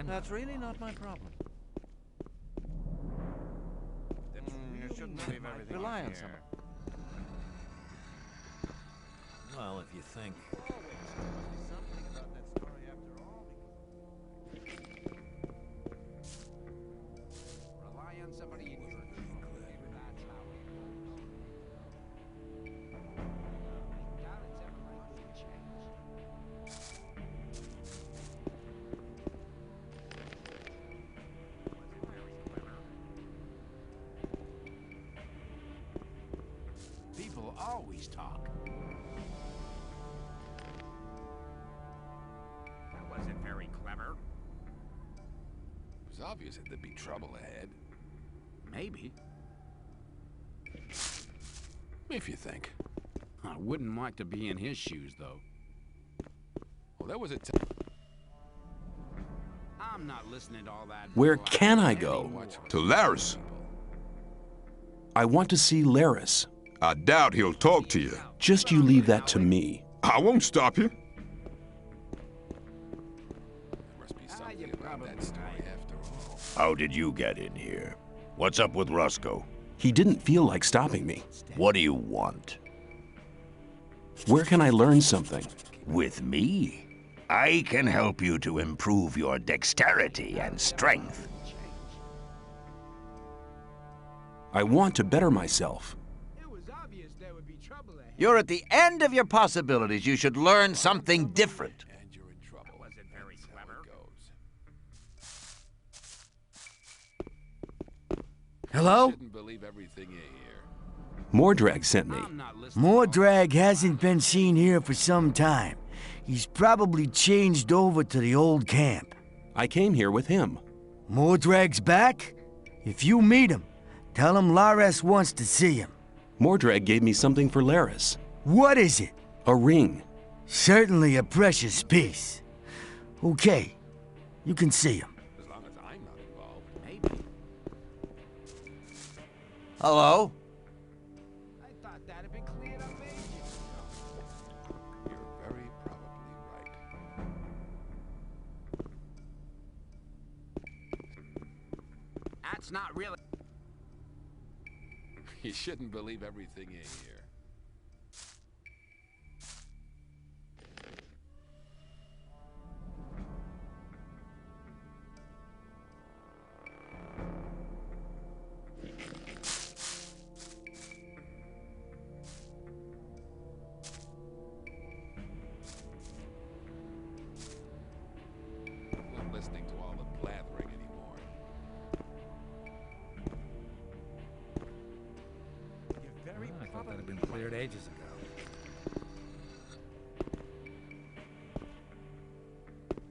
That's really not my problem. You shouldn't leave everything Rely on here. someone. Well, if you think. Something about that story after all. Rely on somebody you trust. That's how it goes. Doubt it's ever likely to change. People always talk. That wasn't very clever. It was obvious that there'd be trouble ahead. Maybe. If you think. I wouldn't like to be in his shoes, though. Well, there was a I'm not listening to all that. Where bull can I anymore. go? To Laris. I want to see Laris. I doubt he'll talk to you. Just you leave that to me. I won't stop you. There must be something you about probably that story after all. How did you get in here? What's up with Roscoe? He didn't feel like stopping me. What do you want? Where can I learn something? With me? I can help you to improve your dexterity and strength. I want to better myself. It was obvious there would be trouble ahead. You're at the end of your possibilities. You should learn something different. And you're in trouble. Wasn't very That's how clever. it goes. Hello? Shouldn't believe everything you hear. Mordrag sent me. I'm not listening. to all Mordrag hasn't been seen here for some time. He's probably changed over to the old camp. I came here with him. Mordrag's back? If you meet him, tell him Lares wants to see him. Mordrag gave me something for Laris. What is it? A ring. Certainly a precious piece. Okay, you can see him. As long as I'm not involved. Maybe. Hello? I thought that had been cleared up ages ago. You're very probably right. That's not really. You shouldn't believe everything you hear. I'm not listening to all the blathering anymore. You're very I thought that had been probably cleared right. ages ago.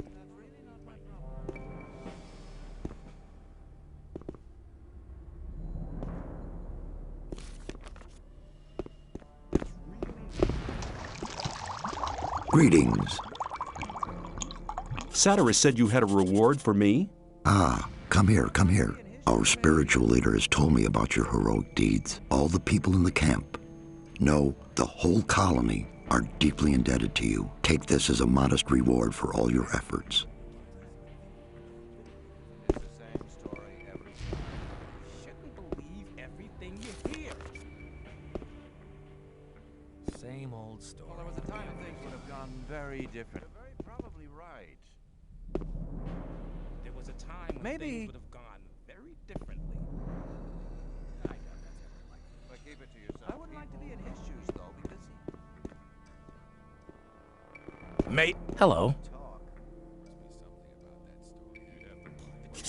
That's really not my problem. Greetings. Xardas said you had a reward for me? Ah, come here, come here. Our spiritual leader has told me about your heroic deeds. All the people in the camp, no, the whole colony, are deeply indebted to you. Take this as a modest reward for all your efforts. It's the same story every time. Shouldn't believe everything you hear. Same old story. Well, there was a time things would have gone very different. You're very probably right. There was a time when Maybe- things would have gone very differently. I doubt that's ever likely. But keep it to yourself. I wouldn't like to be in his shoes, though, because Mate, Hello. he talk. Must be something about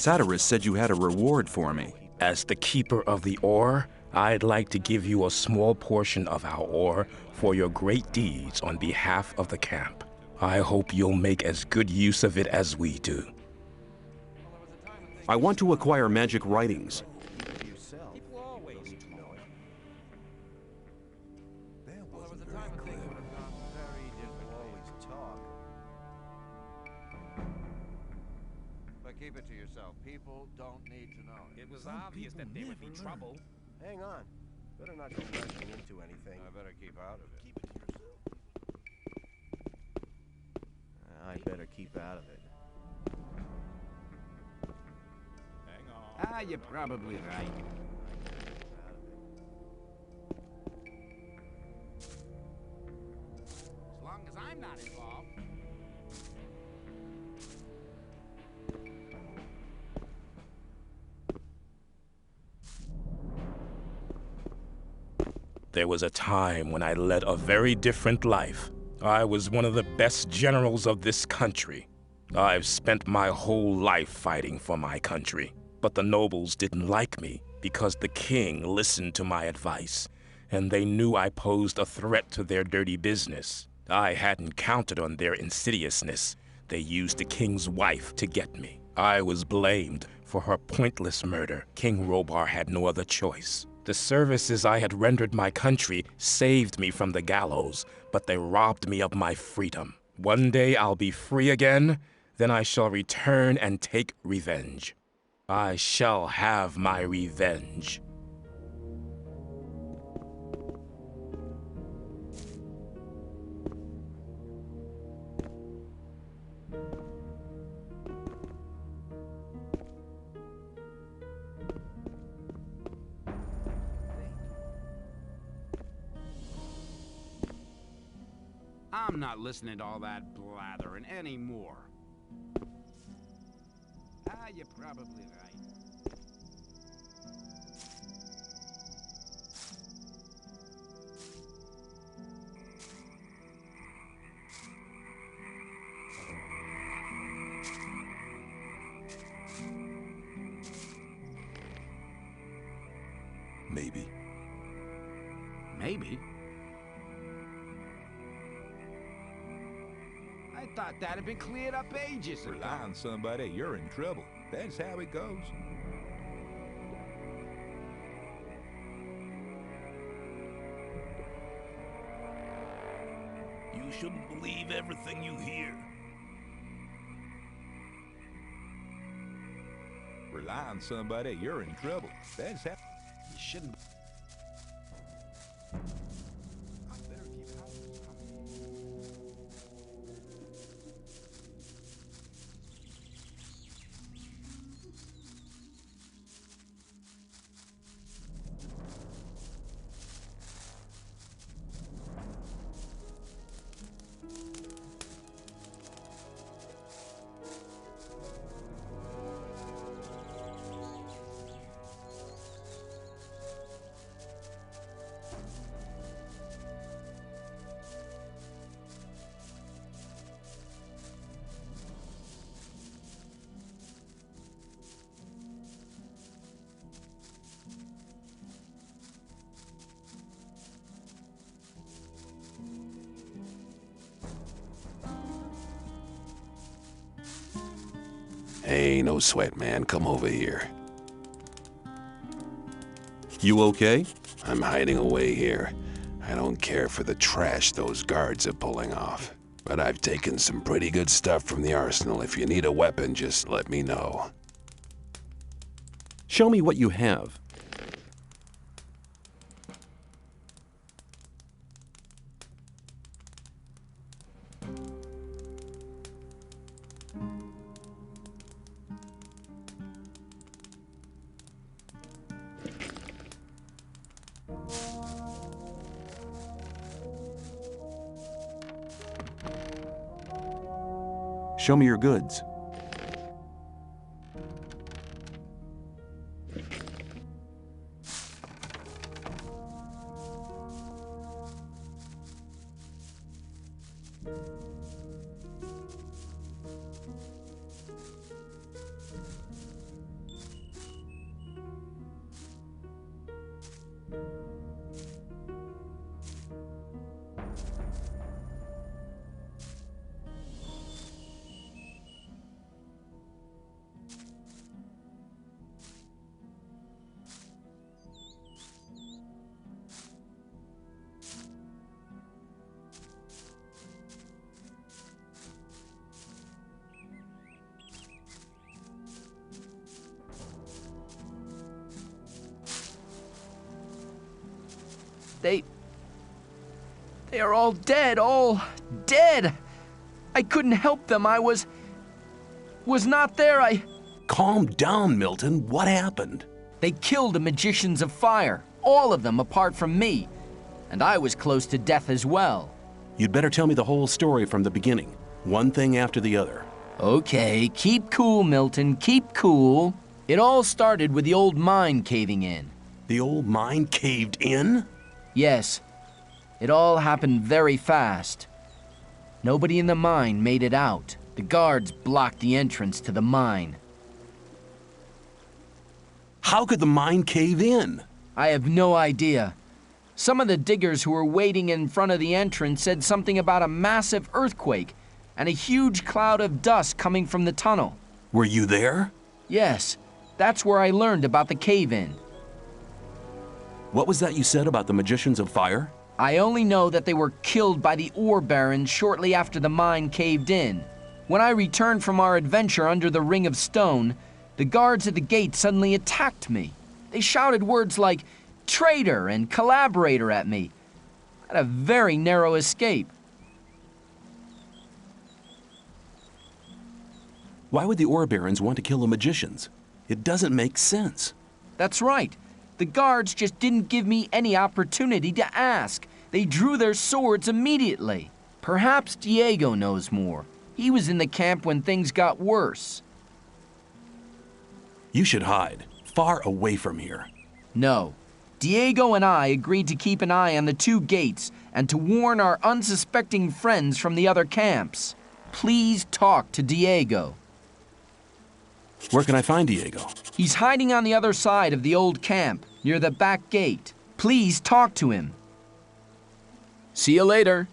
that story. Xardas said you had a reward for me. As the keeper of the ore, I'd like to give you a small portion of our ore for your great deeds on behalf of the camp. I hope you'll make as good use of it as we do. I want to acquire magic writings. People always know it. There was a time when things would have gone very different. Always talk. But keep it to yourself. People don't need to know. It was obvious that there would be trouble. Hang on. Better not go rushing into anything. I better keep out of it. Keep it to yourself. I better keep out of it. Ah, you're probably right. As long as I'm not involved. There was a time when I led a very different life. I was one of the best generals of this country. I've spent my whole life fighting for my country. But the nobles didn't like me because the king listened to my advice, and they knew I posed a threat to their dirty business. I hadn't counted on their insidiousness. They used the king's wife to get me. I was blamed for her pointless murder. King Robar had no other choice. The services I had rendered my country saved me from the gallows, but they robbed me of my freedom. One day I'll be free again, then I shall return and take revenge. I shall have my revenge. I'm not listening to all that blathering anymore. Ah, you're probably right. Maybe. Maybe. I thought that had been cleared up ages ago. Rely on somebody, you're in trouble. That's how it goes. You shouldn't believe everything you hear. Rely on somebody, you're in trouble. That's how... You shouldn't... I better keep it out. Hey, no sweat, man. Come over here. You okay? I'm hiding away here. I don't care for the trash those guards are pulling off. But I've taken some pretty good stuff from the arsenal. If you need a weapon, just let me know. Show me what you have. Show me your goods. They are all dead. I couldn't help them. I was not there. Calm down, Milton. What happened? They killed the magicians of fire, all of them apart from me. And I was close to death as well. You'd better tell me the whole story from the beginning, one thing after the other. Okay, keep cool, Milton, keep cool. It all started with the old mine caving in. The old mine caved in? Yes. It all happened very fast. Nobody in the mine made it out. The guards blocked the entrance to the mine. How could the mine cave in? I have no idea. Some of the diggers who were waiting in front of the entrance said something about a massive earthquake and a huge cloud of dust coming from the tunnel. Were you there? Yes, that's where I learned about the cave-in. What was that you said about the magicians of fire? I only know that they were killed by the ore barons shortly after the mine caved in. When I returned from our adventure under the Ring of Stone, the guards at the gate suddenly attacked me. They shouted words like traitor and collaborator at me. I had a very narrow escape. Why would the ore barons want to kill the magicians? It doesn't make sense. That's right. The guards just didn't give me any opportunity to ask. They drew their swords immediately. Perhaps Diego knows more. He was in the camp when things got worse. You should hide, far away from here. No. Diego and I agreed to keep an eye on the two gates and to warn our unsuspecting friends from the other camps. Please talk to Diego. Where can I find Diego? He's hiding on the other side of the old camp, near the back gate. Please talk to him. See you later.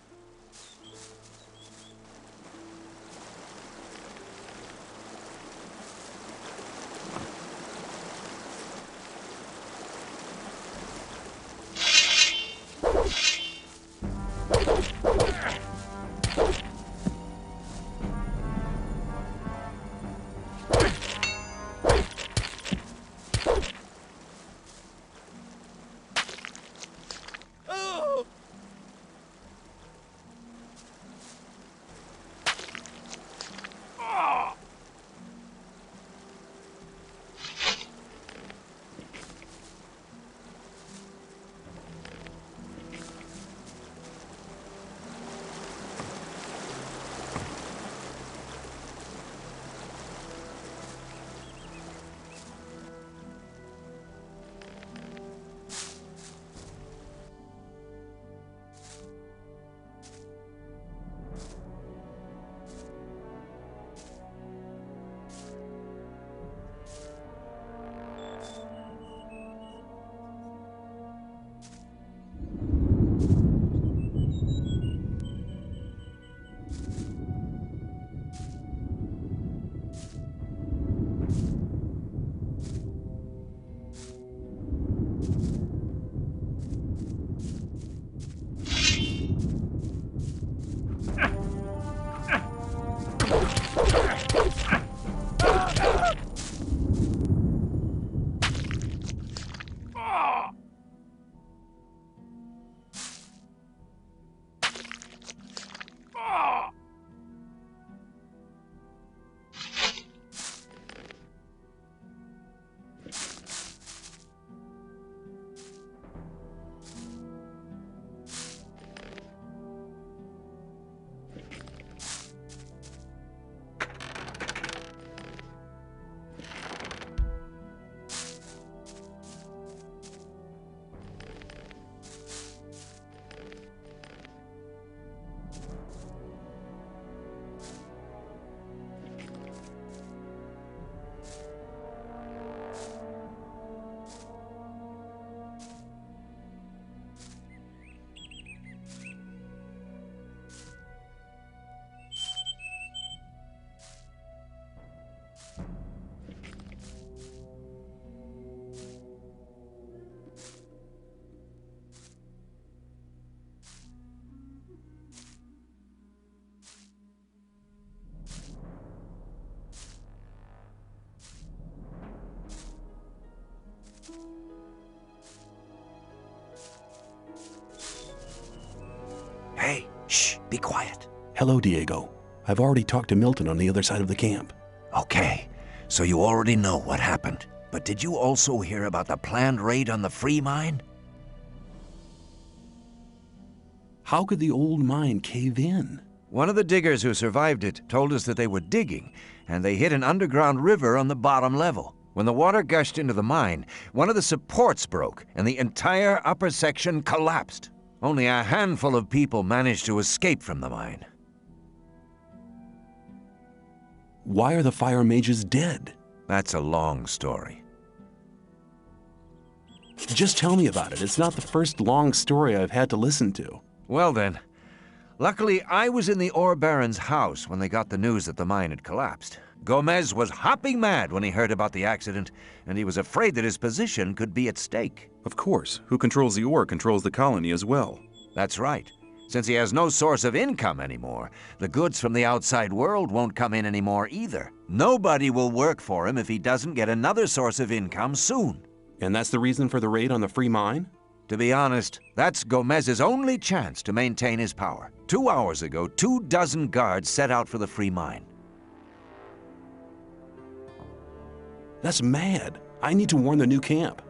Hey, shh, be quiet. Hello, Diego. I've already talked to Milton on the other side of the camp. Okay, So you already know what happened. But did you also hear about the planned raid on the free mine? How could the old mine cave in? One of the diggers who survived it told us that they were digging, and they hit an underground river on the bottom level. When the water gushed into the mine, one of the supports broke, and the entire upper section collapsed. Only a handful of people managed to escape from the mine. Why are the fire mages dead? That's a long story. Just tell me about it. It's not the first long story I've had to listen to. Well then, luckily I was in the ore baron's house when they got the news that the mine had collapsed. Gomez was hopping mad when he heard about the accident, and he was afraid that his position could be at stake. Of course. Who controls the ore controls the colony as well. That's right. Since he has no source of income anymore, the goods from the outside world won't come in anymore either. Nobody will work for him if he doesn't get another source of income soon. And that's the reason for the raid on the free mine? To be honest, that's Gomez's only chance to maintain his power. 2 hours ago, 24 guards set out for the free mine. That's mad. I need to warn the new camp.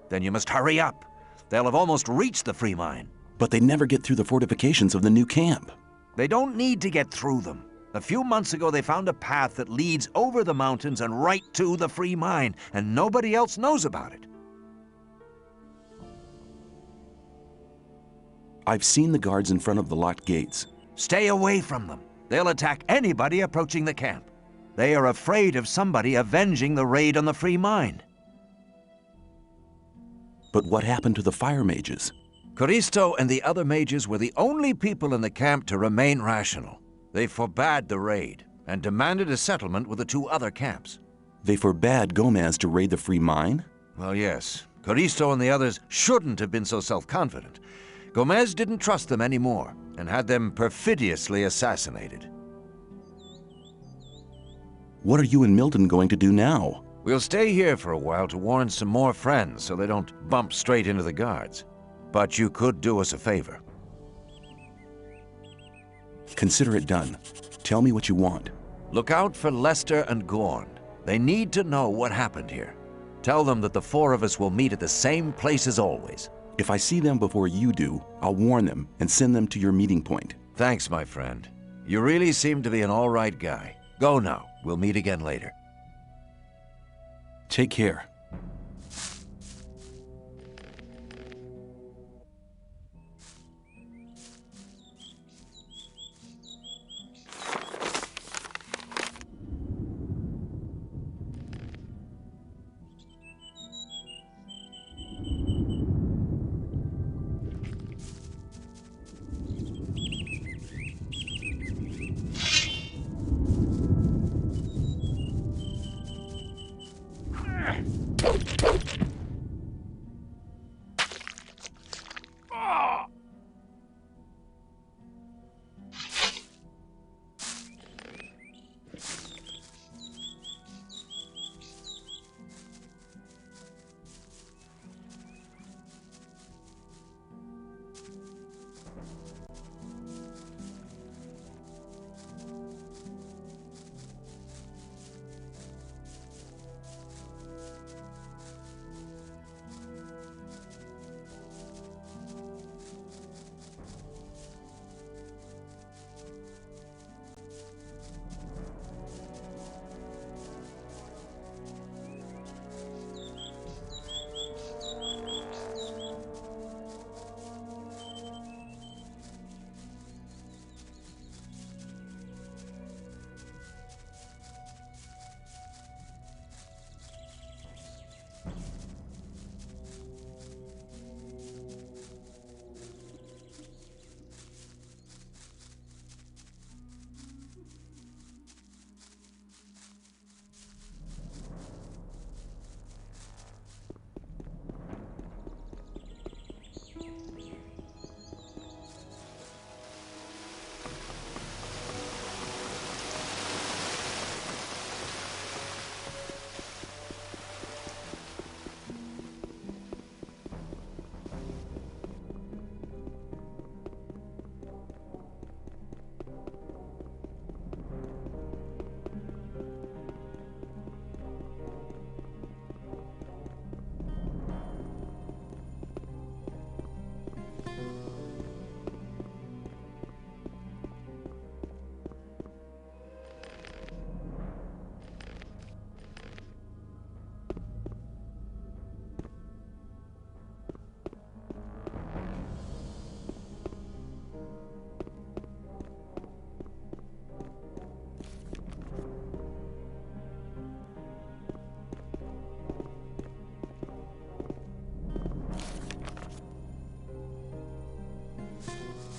Then you must hurry up. They'll have almost reached the free mine. But they never get through the fortifications of the new camp. They don't need to get through them. A few months ago, they found a path that leads over the mountains and right to the free mine, and nobody else knows about it. I've seen the guards in front of the locked gates. Stay away from them. They'll attack anybody approaching the camp. They are afraid of somebody avenging the raid on the free mine. But what happened to the fire mages? Coristo and the other mages were the only people in the camp to remain rational. They forbade the raid and demanded a settlement with the 2 other camps. They forbade Gomez to raid the free mine? Well, yes. Coristo and the others shouldn't have been so self-confident. Gomez didn't trust them anymore and had them perfidiously assassinated. What are you and Milton going to do now? We'll stay here for a while to warn some more friends so they don't bump straight into the guards. But you could do us a favor. Consider it done. Tell me what you want. Look out for Lester and Gorn. They need to know what happened here. Tell them that the 4 of us will meet at the same place as always. If I see them before you do, I'll warn them and send them to your meeting point. Thanks, my friend. You really seem to be an all right guy. Go now. We'll meet again later. Take care.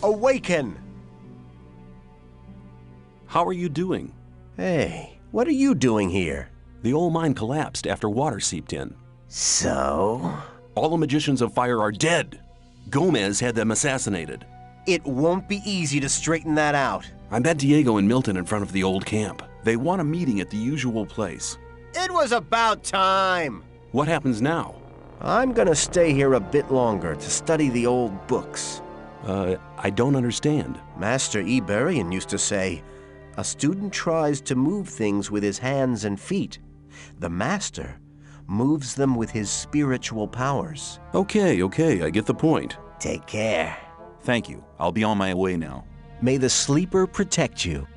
Awaken! How are you doing? Hey, what are you doing here? The old mine collapsed after water seeped in. So? All the magicians of fire are dead. Gomez had them assassinated. It won't be easy to straighten that out. I met Diego and Milton in front of the old camp. They want a meeting at the usual place. It was about time! What happens now? I'm gonna stay here a bit longer to study the old books. I don't understand. Master Iberian used to say, a student tries to move things with his hands and feet. The master moves them with his spiritual powers. Okay, I get the point. Take care. Thank you. I'll be on my way now. May the sleeper protect you.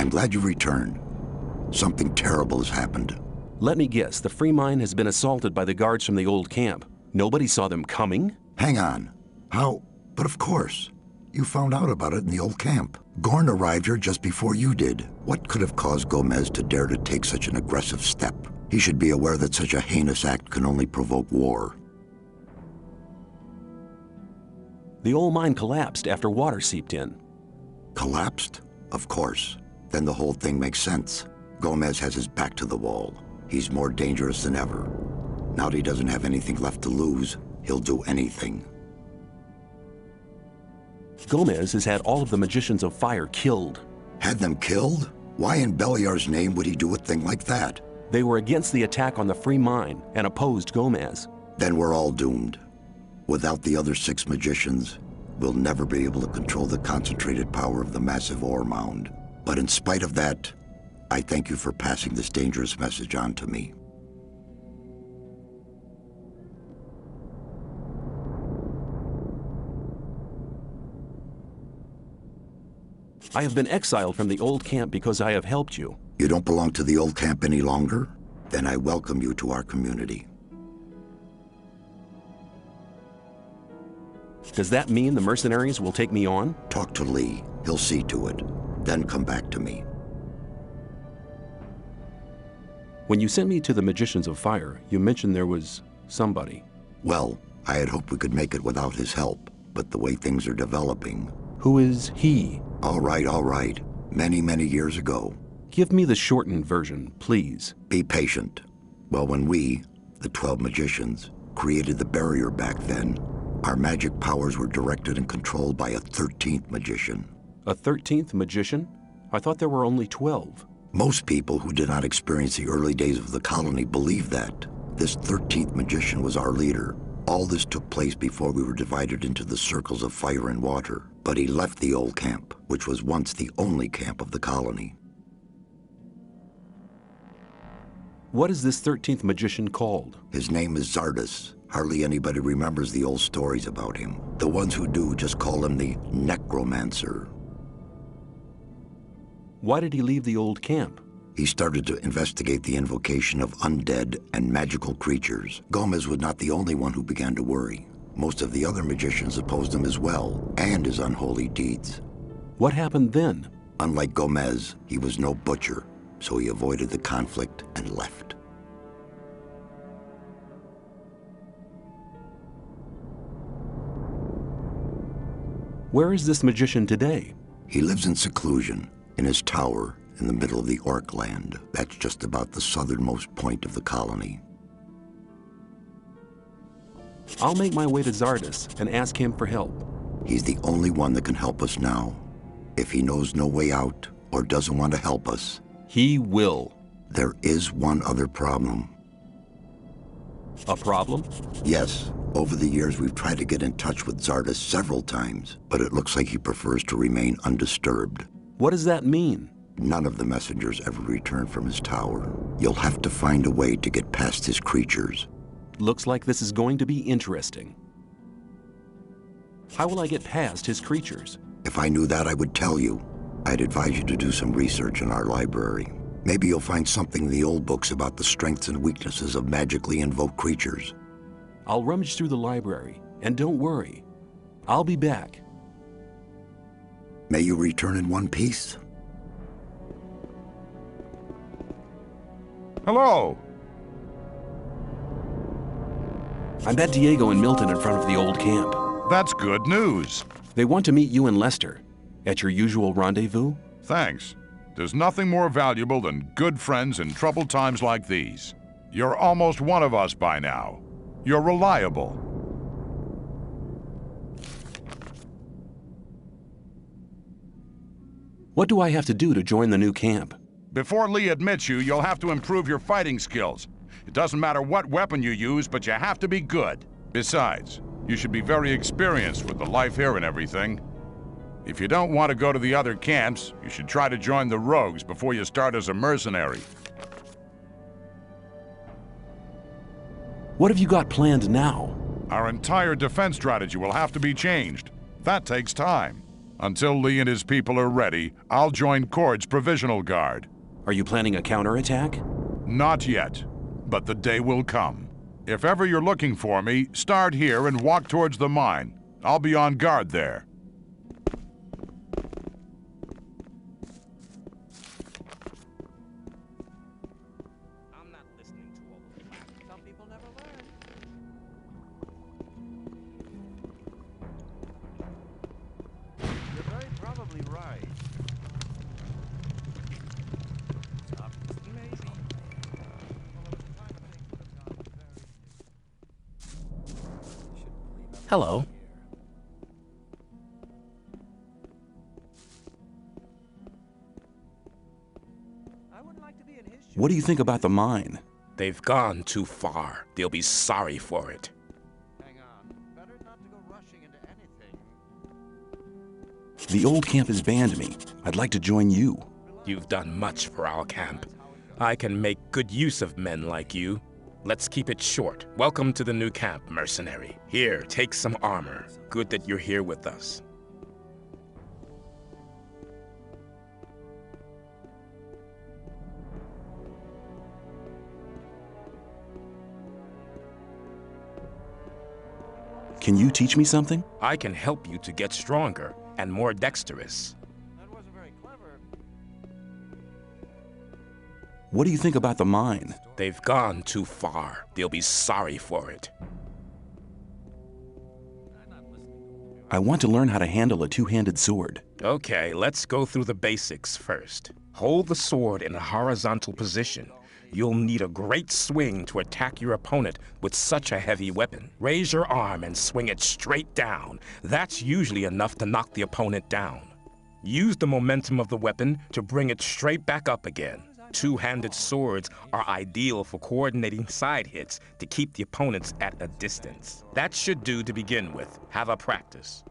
I'm glad you returned. Something terrible has happened. Let me guess, the free mine has been assaulted by the guards from the old camp. Nobody saw them coming? Hang on. How? But of course. You found out about it in the old camp. Gorn arrived here just before you did. What could have caused Gomez to dare to take such an aggressive step? He should be aware that such a heinous act can only provoke war. The old mine collapsed after water seeped in. Collapsed? Of course. Then the whole thing makes sense. Gomez has his back to the wall. He's more dangerous than ever. Now that he doesn't have anything left to lose, he'll do anything. Gomez has had all of the Magicians of Fire killed. Had them killed? Why in Beliar's name would he do a thing like that? They were against the attack on the free mine and opposed Gomez. Then we're all doomed. Without the other 6 magicians, we'll never be able to control the concentrated power of the massive ore mound. But in spite of that, I thank you for passing this dangerous message on to me. I have been exiled from the old camp because I have helped you. You don't belong to the old camp any longer? Then I welcome you to our community. Does that mean the mercenaries will take me on? Talk to Lee. He'll see to it. Then come back to me. When you sent me to the Magicians of Fire, you mentioned there was somebody. Well, I had hoped we could make it without his help, but the way things are developing... Who is he? All right. Many, many years ago. Give me the shortened version, please. Be patient. Well, when we, the 12 magicians, created the barrier back then, our magic powers were directed and controlled by a 13th magician. A 13th magician? I thought there were only 12. Most people who did not experience the early days of the colony believe that. This 13th magician was our leader. All this took place before we were divided into the circles of fire and water. But he left the old camp, which was once the only camp of the colony. What is this 13th magician called? His name is Xardas. Hardly anybody remembers the old stories about him. The ones who do just call him the necromancer. Why did he leave the old camp? He started to investigate the invocation of undead and magical creatures. Gomez was not the only one who began to worry. Most of the other magicians opposed him as well, and his unholy deeds. What happened then? Unlike Gomez, he was no butcher, so he avoided the conflict and left. Where is this magician today? He lives in seclusion, in his tower in the middle of the Orc land. That's just about the southernmost point of the colony. I'll make my way to Xardas and ask him for help. He's the only one that can help us now. If he knows no way out or doesn't want to help us... He will. There is one other problem. A problem? Yes. Over the years, we've tried to get in touch with Xardas several times, but it looks like he prefers to remain undisturbed. What does that mean? None of the messengers ever return from his tower. You'll have to find a way to get past his creatures. Looks like this is going to be interesting. How will I get past his creatures? If I knew that, I would tell you. I'd advise you to do some research in our library. Maybe you'll find something in the old books about the strengths and weaknesses of magically invoked creatures. I'll rummage through the library, and don't worry. I'll be back. May you return in one piece. Hello! I met Diego and Milton in front of the old camp. That's good news. They want to meet you and Lester at your usual rendezvous. Thanks. There's nothing more valuable than good friends in troubled times like these. You're almost one of us by now. You're reliable. What do I have to do to join the new camp? Before Lee admits you, you'll have to improve your fighting skills. It doesn't matter what weapon you use, but you have to be good. Besides, you should be very experienced with the life here and everything. If you don't want to go to the other camps, you should try to join the Rogues before you start as a mercenary. What have you got planned now? Our entire defense strategy will have to be changed. That takes time. Until Lee and his people are ready, I'll join Cord's provisional guard. Are you planning a counterattack? Not yet, but the day will come. If ever you're looking for me, start here and walk towards the mine. I'll be on guard there. I'm not listening to all the crap. Some people never learn. You're very probably right. Maybe. Hello. What do you think about the mine? They've gone too far. They'll be sorry for it. Hang on. Better not to go rushing into anything. The old camp has banned me. I'd like to join you. You've done much for our camp. I can make good use of men like you. Let's keep it short. Welcome to the new camp, mercenary. Here, take some armor. Good that you're here with us. Can you teach me something? I can help you to get stronger and more dexterous. That wasn't very clever. What do you think about the mine? They've gone too far. They'll be sorry for it. I want to learn how to handle a two-handed sword. Okay, let's go through the basics first. Hold the sword in a horizontal position. You'll need a great swing to attack your opponent with such a heavy weapon. Raise your arm and swing it straight down. That's usually enough to knock the opponent down. Use the momentum of the weapon to bring it straight back up again. Two-handed swords are ideal for coordinating side hits to keep the opponents at a distance. That should do to begin with. Have a practice.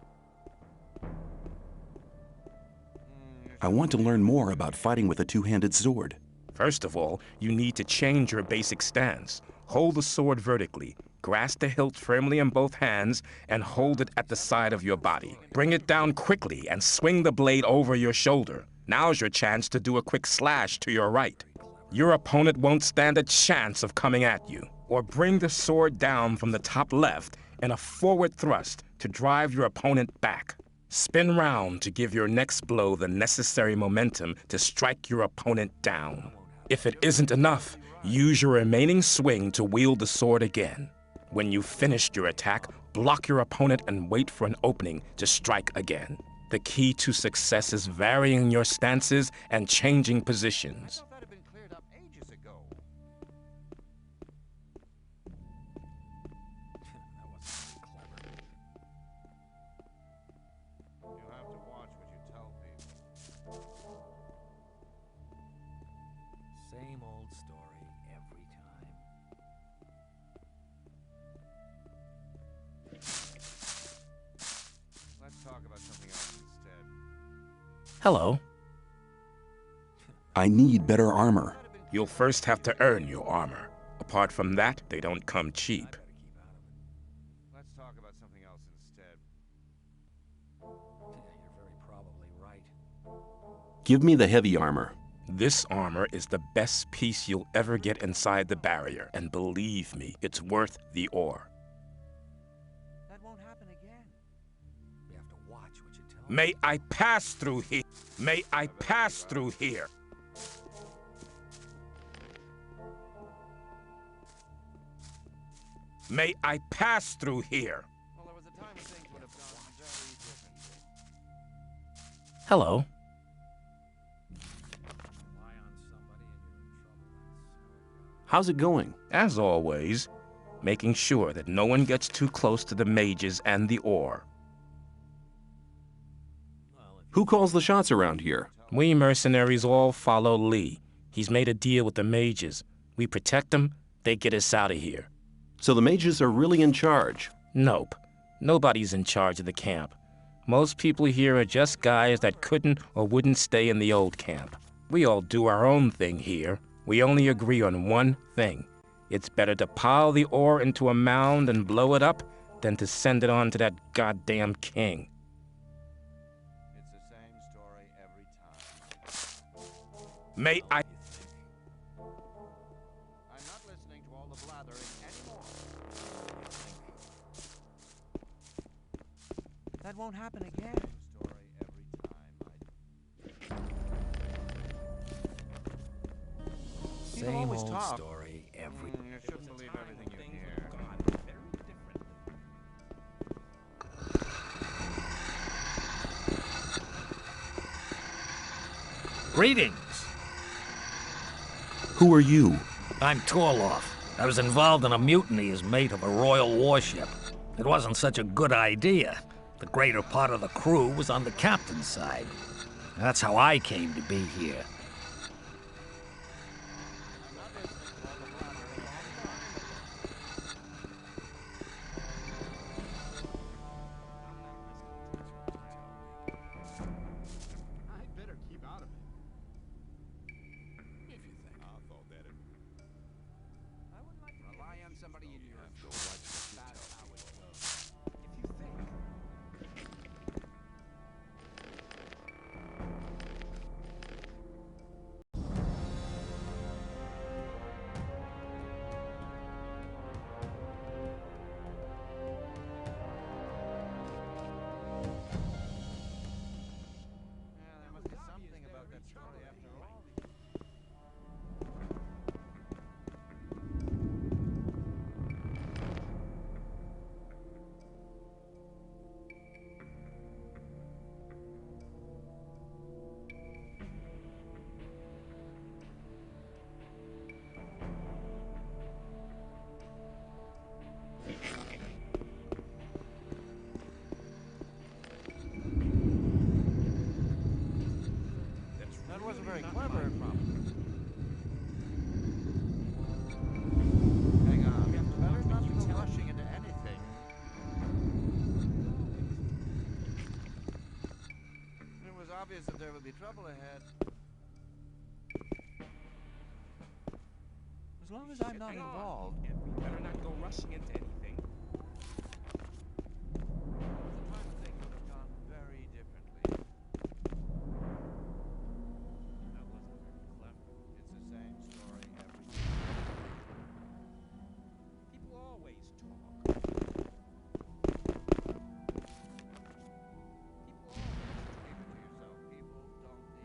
I want to learn more about fighting with a two-handed sword. First of all, you need to change your basic stance. Hold the sword vertically, grasp the hilt firmly in both hands, and hold it at the side of your body. Bring it down quickly and swing the blade over your shoulder. Now's your chance to do a quick slash to your right. Your opponent won't stand a chance of coming at you. Or bring the sword down from the top left in a forward thrust to drive your opponent back. Spin round to give your next blow the necessary momentum to strike your opponent down. If it isn't enough, use your remaining swing to wield the sword again. When you've finished your attack, block your opponent and wait for an opening to strike again. The key to success is varying your stances and changing positions. That had been cleared up ages ago. You have to watch what you tell people. Same old story every time. Let's talk about something else instead. Hello. I need better armor. You'll first have to earn your armor. Apart from that, they don't come cheap. Let's talk about something else instead. You're very probably right. Give me the heavy armor. This armor is the best piece you'll ever get inside the barrier, and believe me, it's worth the ore. That won't happen again. You have to watch what you tell May I pass through here? May I pass through here? May I pass through here? Well, there was a time when things would have gone very differently. Hello. Rely on somebody and you're in trouble. How's it going? As always, making sure that no one gets too close to the mages and the ore. Who calls the shots around here? We mercenaries all follow Lee. He's made a deal with the mages. We protect them, they get us out of here. So the mages are really in charge? Nope. Nobody's in charge of the camp. Most people here are just guys that couldn't or wouldn't stay in the old camp. We all do our own thing here. We only agree on one thing. It's better to pile the ore into a mound and blow it up than to send it on to that goddamn king. May I? I'm not listening to all the blathering anymore. That won't happen again. Story every time. Same always old talk. story every... You shouldn't believe everything you hear. Greetings. Who are you? I'm Torloff. I was involved in a mutiny as mate of a royal warship. It wasn't such a good idea. The greater part of the crew was on the captain's side. That's how I came to be here. Rely on somebody in your That's how it goes. If you think. There must be something about that story after all. That wasn't very clever. Hang on. Better not to go rushing into anything. It was obvious that there would be trouble ahead. As long as I'm not involved. We better not go rushing into anything. Sometimes things would have gone very differently. That wasn't very clever. It's the same story every time. People always talk. Keep it to yourself. People don't need to know it.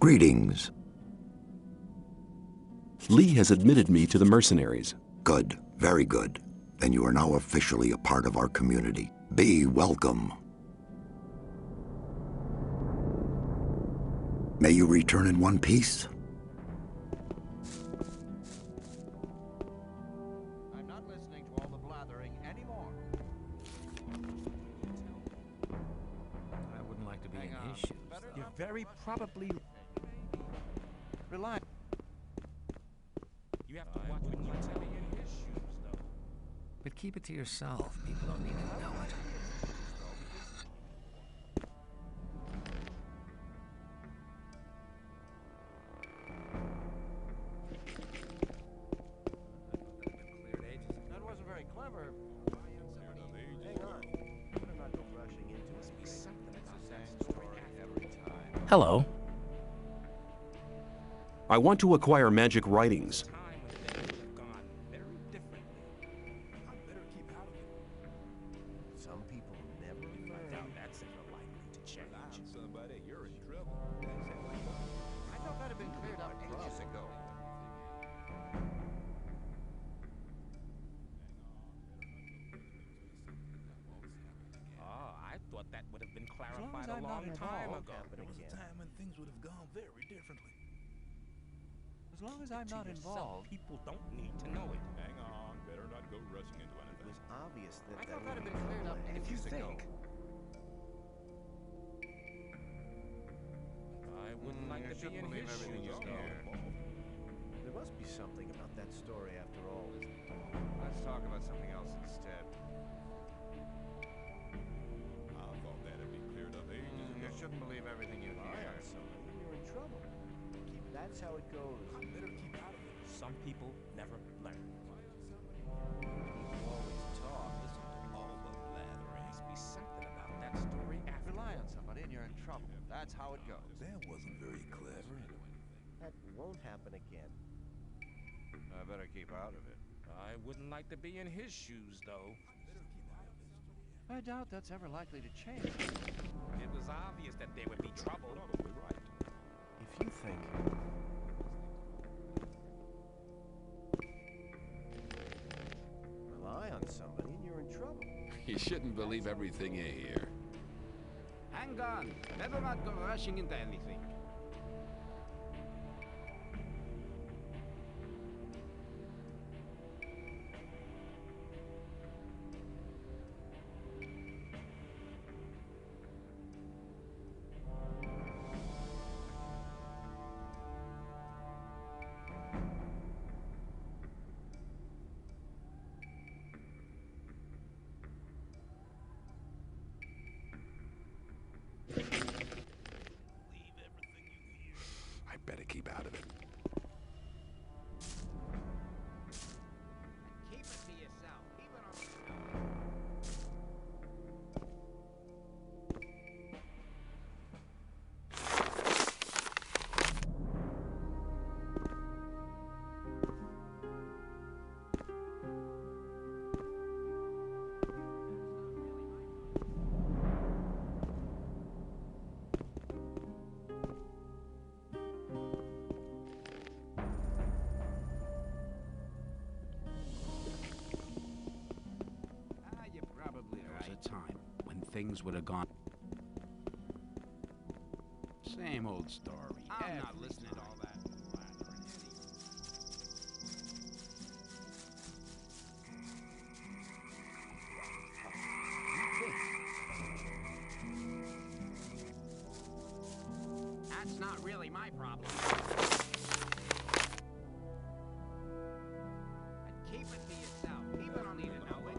Greetings. Lee has admitted me to the mercenaries. Good, very good. Then you are now officially a part of our community. Be welcome. May you return in one piece. I'm not listening to all the blathering anymore. I wouldn't like to be in his shoes. You're very probably... Rely. You have to watch when you tell me in his shoes, though. But keep it to yourself. People don't need to know it. That wasn't very clever. Hang on. Better not go rushing into it. Be something about that story every time. Hello. I want to acquire magic writings. Some people never learn. I doubt that's ever likely to change. Somebody, you're in trouble. I thought that had been cleared up ages ago. Oh, I thought that would have been clarified a long time ago. There was a time when things would have gone very differently. As long as I'm not involved. People don't need to know it. Hang on, better not go rushing into anything. It was obvious that I thought that had been cleared up ages ago. I wouldn't like to be in his everything you shoes. hear. There must be something about that story after all. Let's talk about something else instead. I thought that had been cleared up ages ago. You shouldn't believe everything you Rely hear. on somebody and you're in trouble. That's how it goes. I better keep out of it. Some people never learn. People always talk. Listen to all the blathering. Must be something about that story after. Rely on somebody and you're in trouble. That's how it goes. That wasn't very clever. That won't happen again. I better keep out of it. I wouldn't like to be in his shoes, though. I doubt that's ever likely to change. It was obvious that there would be trouble. Probably right. If you think... Rely on somebody and you're in trouble. You shouldn't believe everything you hear. Hang on. Better not go rushing into anything. I better keep out of it. Keep it to yourself. Keep it on. You're probably right. There was a time when things would have gone. Same old story. I'm not listening to all that blathering anymore. That's not really my problem. And keep it to yourself. People don't need to know it.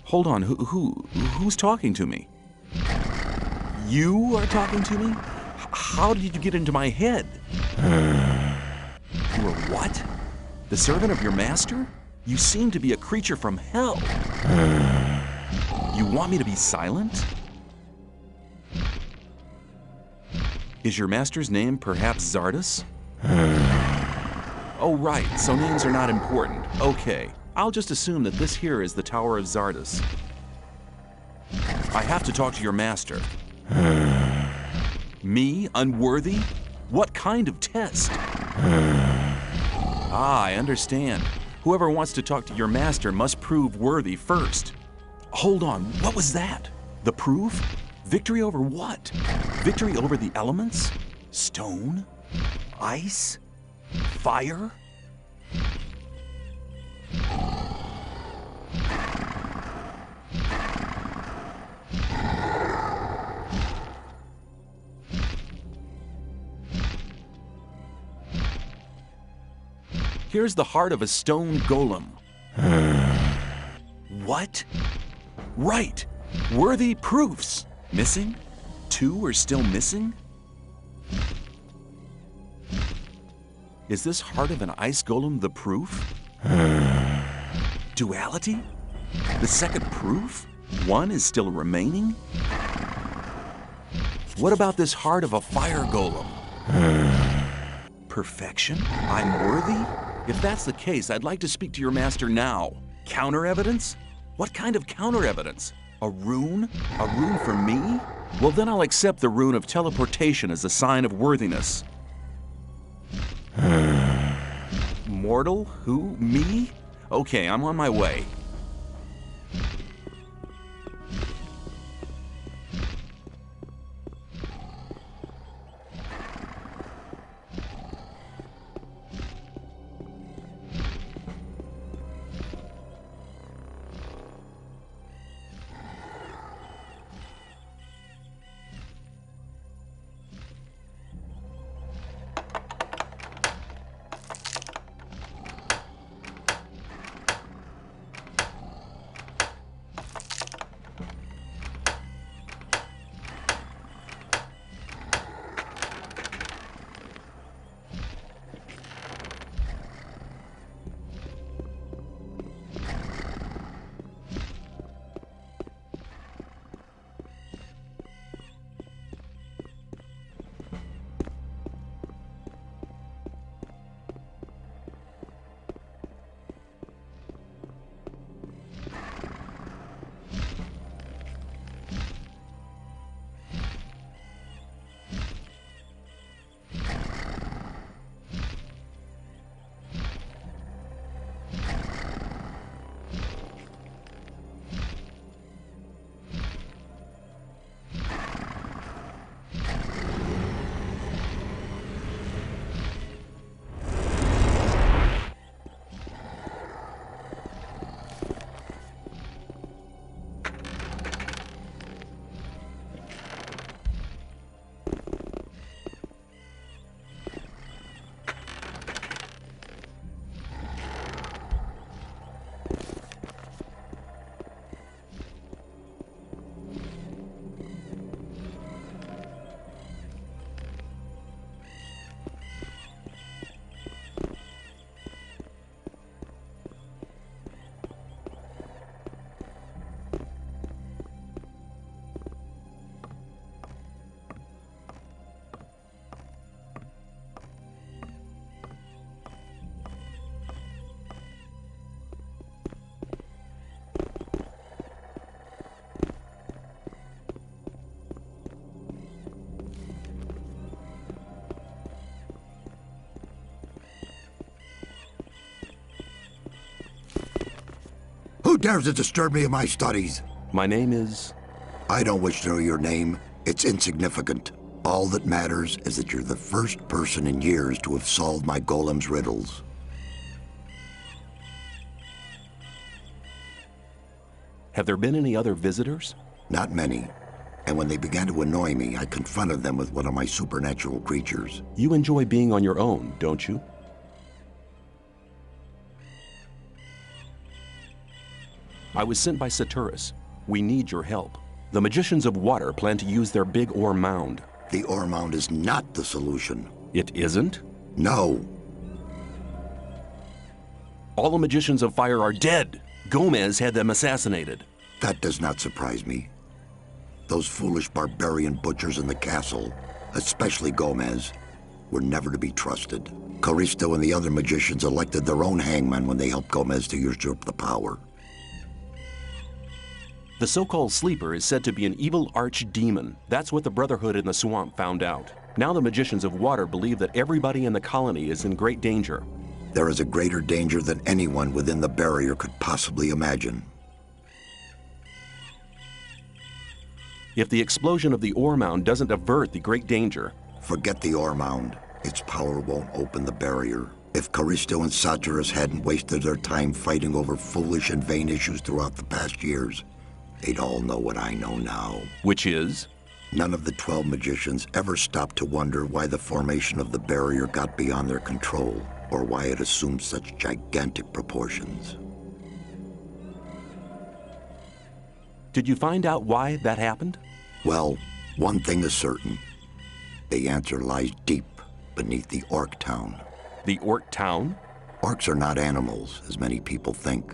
Hold on, who's talking to me? You are talking to me? How did you get into my head? You are what? The servant of your master? You seem to be a creature from hell. You want me to be silent? Is your master's name perhaps Xardas? Oh, right, so names are not important. Okay, I'll just assume that this here is the Tower of Xardas. I have to talk to your master. Me? Unworthy? What kind of test? Ah, I understand. Whoever wants to talk to your master must prove worthy first. Hold on, what was that? The proof? Victory over what? Victory over the elements? Stone? Ice? Fire? Here's the heart of a stone golem. What? Right! Worthy proofs! Missing? 2 are still missing? Is this heart of an ice golem the proof? Duality? The second proof? 1 is still remaining? What about this heart of a fire golem? Perfection? I'm worthy? If that's the case, I'd like to speak to your master now. Counter evidence? What kind of counter evidence? A rune? A rune for me? Well, then I'll accept the rune of teleportation as a sign of worthiness. Mortal? Who? Me? Okay, I'm on my way. Who dares to disturb me in my studies? My name is... I don't wish to know your name. It's insignificant. All that matters is that you're the first person in years to have solved my golem's riddles. Have there been any other visitors? Not many. And when they began to annoy me, I confronted them with one of my supernatural creatures. You enjoy being on your own, don't you? I was sent by Saturus. We need your help. The Magicians of Water plan to use their big ore mound. The ore mound is not the solution. It isn't? No. All the Magicians of Fire are dead. Gomez had them assassinated. That does not surprise me. Those foolish barbarian butchers in the castle, especially Gomez, were never to be trusted. Caristo and the other magicians elected their own hangman when they helped Gomez to usurp the power. The so-called Sleeper is said to be an evil archdemon. That's what the Brotherhood in the swamp found out. Now the Magicians of Water believe that everybody in the colony is in great danger. There is a greater danger than anyone within the barrier could possibly imagine. If the explosion of the ore mound doesn't avert the great danger... Forget the ore mound. Its power won't open the barrier. If Caristo and Saturus hadn't wasted their time fighting over foolish and vain issues throughout the past years, they'd all know what I know now. Which is? None of the 12 magicians ever stopped to wonder why the formation of the barrier got beyond their control, or why it assumed such gigantic proportions. Did you find out why that happened? Well, one thing is certain. The answer lies deep beneath the Orc town. The Orc town? Orcs are not animals, as many people think.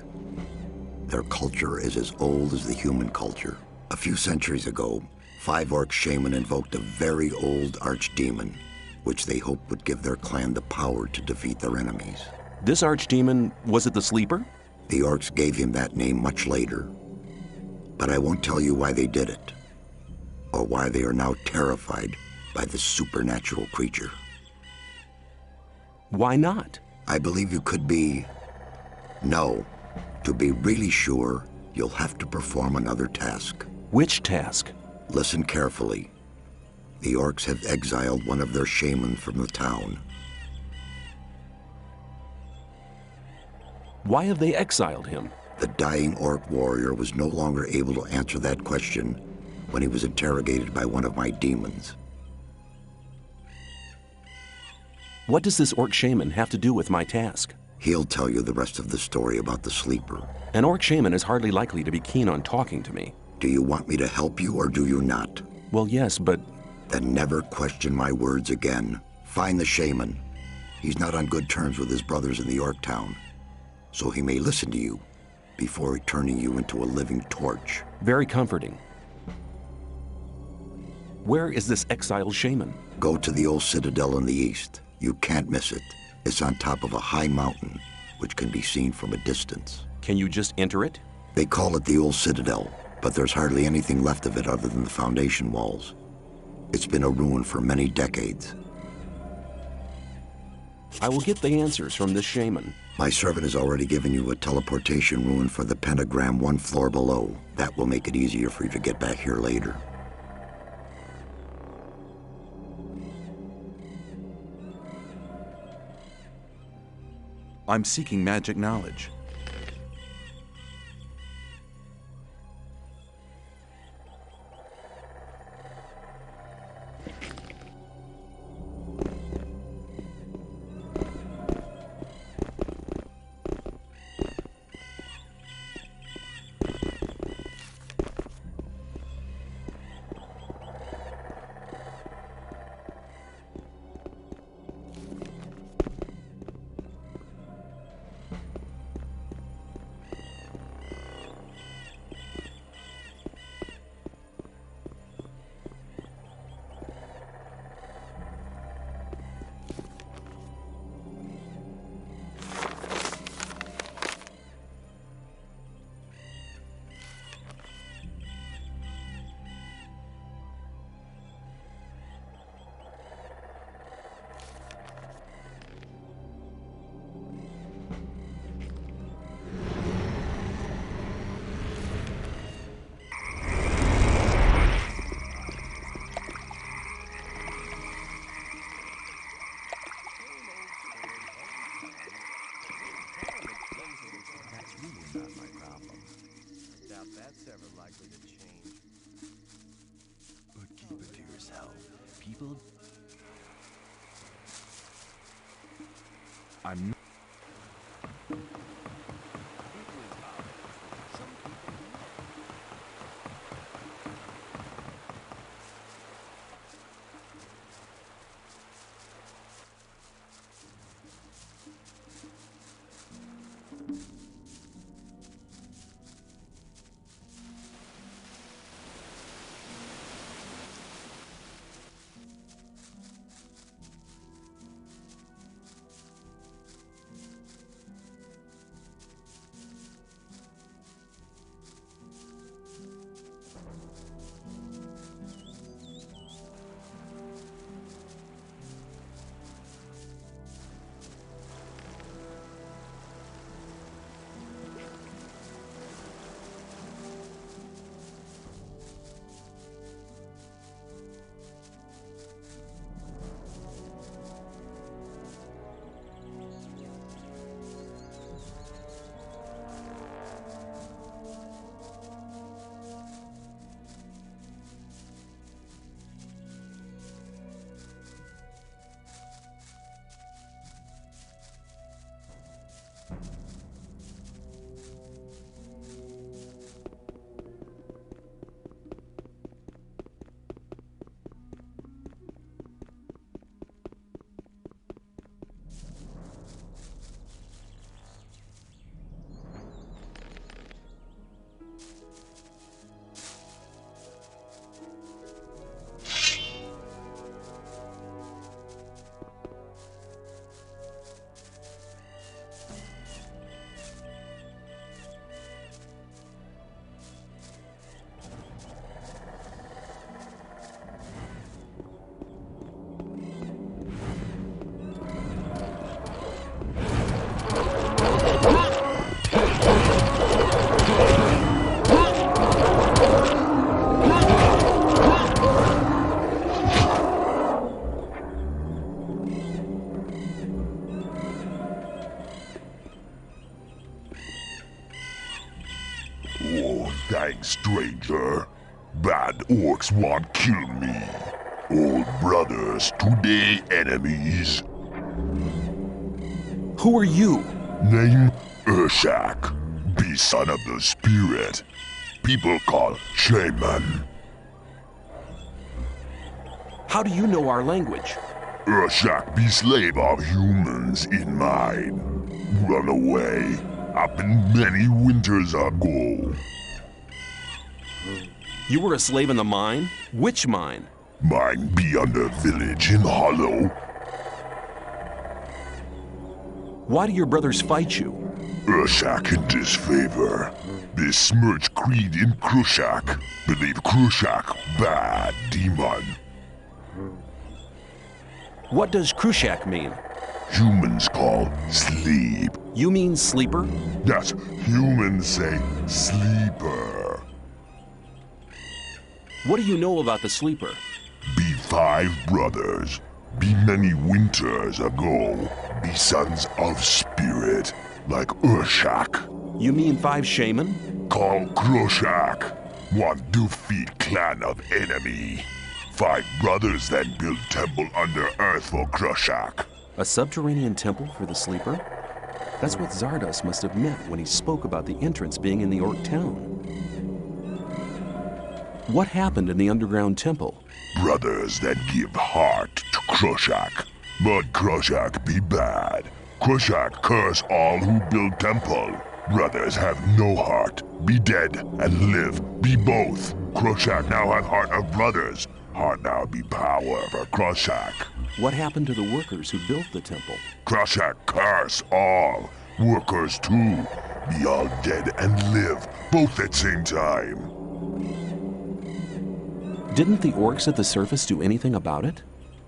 Their culture is as old as the human culture. A few centuries ago, 5 Orc shaman invoked a very old archdemon, which they hoped would give their clan the power to defeat their enemies. This archdemon, was it the Sleeper? The Orcs gave him that name much later. But I won't tell you why they did it, or why they are now terrified by this supernatural creature. Why not? I believe you could be... No. To be really sure, you'll have to perform another task. Which task? Listen carefully. The Orcs have exiled one of their shamans from the town. Why have they exiled him? The dying Orc warrior was no longer able to answer that question when he was interrogated by one of my demons. What does this Orc shaman have to do with my task? He'll tell you the rest of the story about the Sleeper. An Orc shaman is hardly likely to be keen on talking to me. Do you want me to help you or do you not? Well, yes, but... Then never question my words again. Find the shaman. He's not on good terms with his brothers in the Orc town, so he may listen to you before turning you into a living torch. Very comforting. Where is this exiled shaman? Go to the old citadel in the east. You can't miss it. It's on top of a high mountain, which can be seen from a distance. Can you just enter it? They call it the old citadel, but there's hardly anything left of it other than the foundation walls. It's been a ruin for many decades. I will get the answers from this shaman. My servant has already given you a teleportation rune for the pentagram 1 floor below. That will make it easier for you to get back here later. I'm seeking magic knowledge. I'm not... thanks, stranger. Bad orcs want kill me. Old brothers, today enemies. Who are you? Name Urshak. Be son of the spirit. People call shaman. How do you know our language? Urshak be slave of humans in mine. Run away. Happened many winters ago. You were a slave in the mine? Which mine? Mine be under village in Hollow. Why do your brothers fight you? Urshak in disfavor. Besmirch creed in Krushak. Believe Krushak bad demon. What does Krushak mean? Humans call sleep. You mean sleeper? Yes, humans say sleeper. What do you know about the sleeper? Be 5 brothers. Be many winters ago. Be sons of spirit, like Urshak. You mean 5 shaman? Call Krushak. One defeat clan of enemy. 5 brothers then build temple under earth for Krushak. A subterranean temple for the sleeper? That's what Xardas must have meant when he spoke about the entrance being in the Orc town. What happened in the underground temple? Brothers then give heart to Krushak. But Krushak be bad. Krushak curse all who build temple. Brothers have no heart. Be dead and live. Be both. Krushak now have heart of brothers. Heart now be power for Krushak. What happened to the workers who built the temple? Krushak curse all. Workers too. Be all dead and live, both at same time. Didn't the orcs at the surface do anything about it?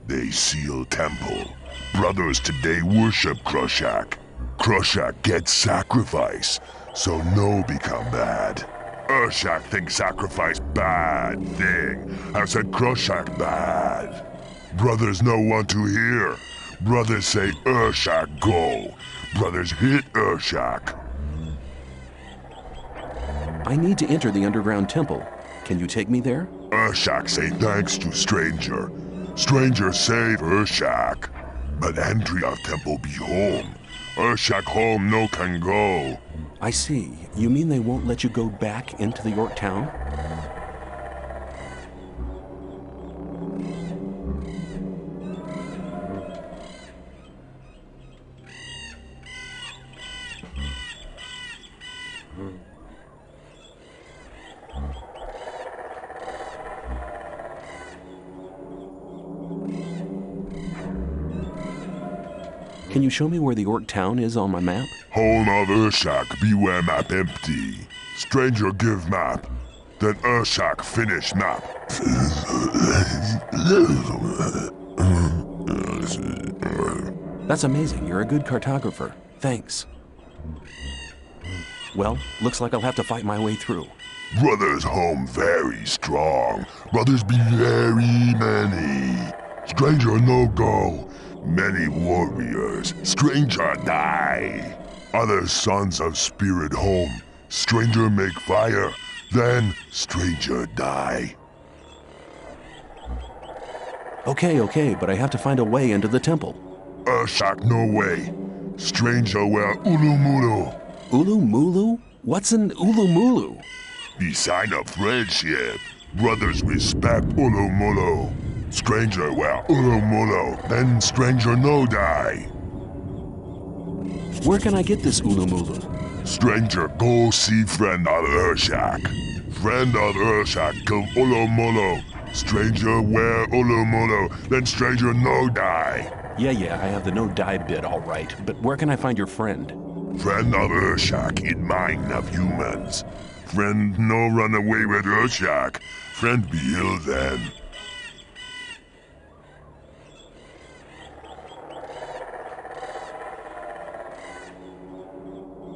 They seal temple. Brothers today worship Krushak. Krushak gets sacrifice, so no become bad. Urshak think sacrifice bad thing. I said Krushak bad. Brothers no want to hear. Brothers say Urshak go. Brothers hit Urshak. I need to enter the underground temple. Can you take me there? Urshak say thanks to stranger. Stranger save Urshak. But entry of temple be home. Urshak home no can go. I see. You mean they won't let you go back into the Orc town? Can you show me where the Orc town is on my map? Home of Urshak, beware map empty. Stranger give map. Then Urshak finish map. That's amazing. You're a good cartographer. Thanks. Well, looks like I'll have to fight my way through. Brothers home very strong. Brothers be very many. Stranger no go. Many warriors. Stranger die. Other sons of spirit home. Stranger make fire. Then stranger die. Okay, but I have to find a way into the temple. Urshak no way. Stranger wear Ulumulu. Ulumulu? What's an Ulumulu? The sign of friendship. Brothers respect Ulumulu. Stranger wear Ulumulu, then stranger no die. Where can I get this Ulumulu? Stranger go see friend of Urshak. Friend of Urshak kill Ulumulu. Stranger wear Ulumulu, then stranger no die. Yeah, I have the no die bit all right, but where can I find your friend? Friend of Urshak in mind of humans. Friend no run away with Urshak. Friend be ill then.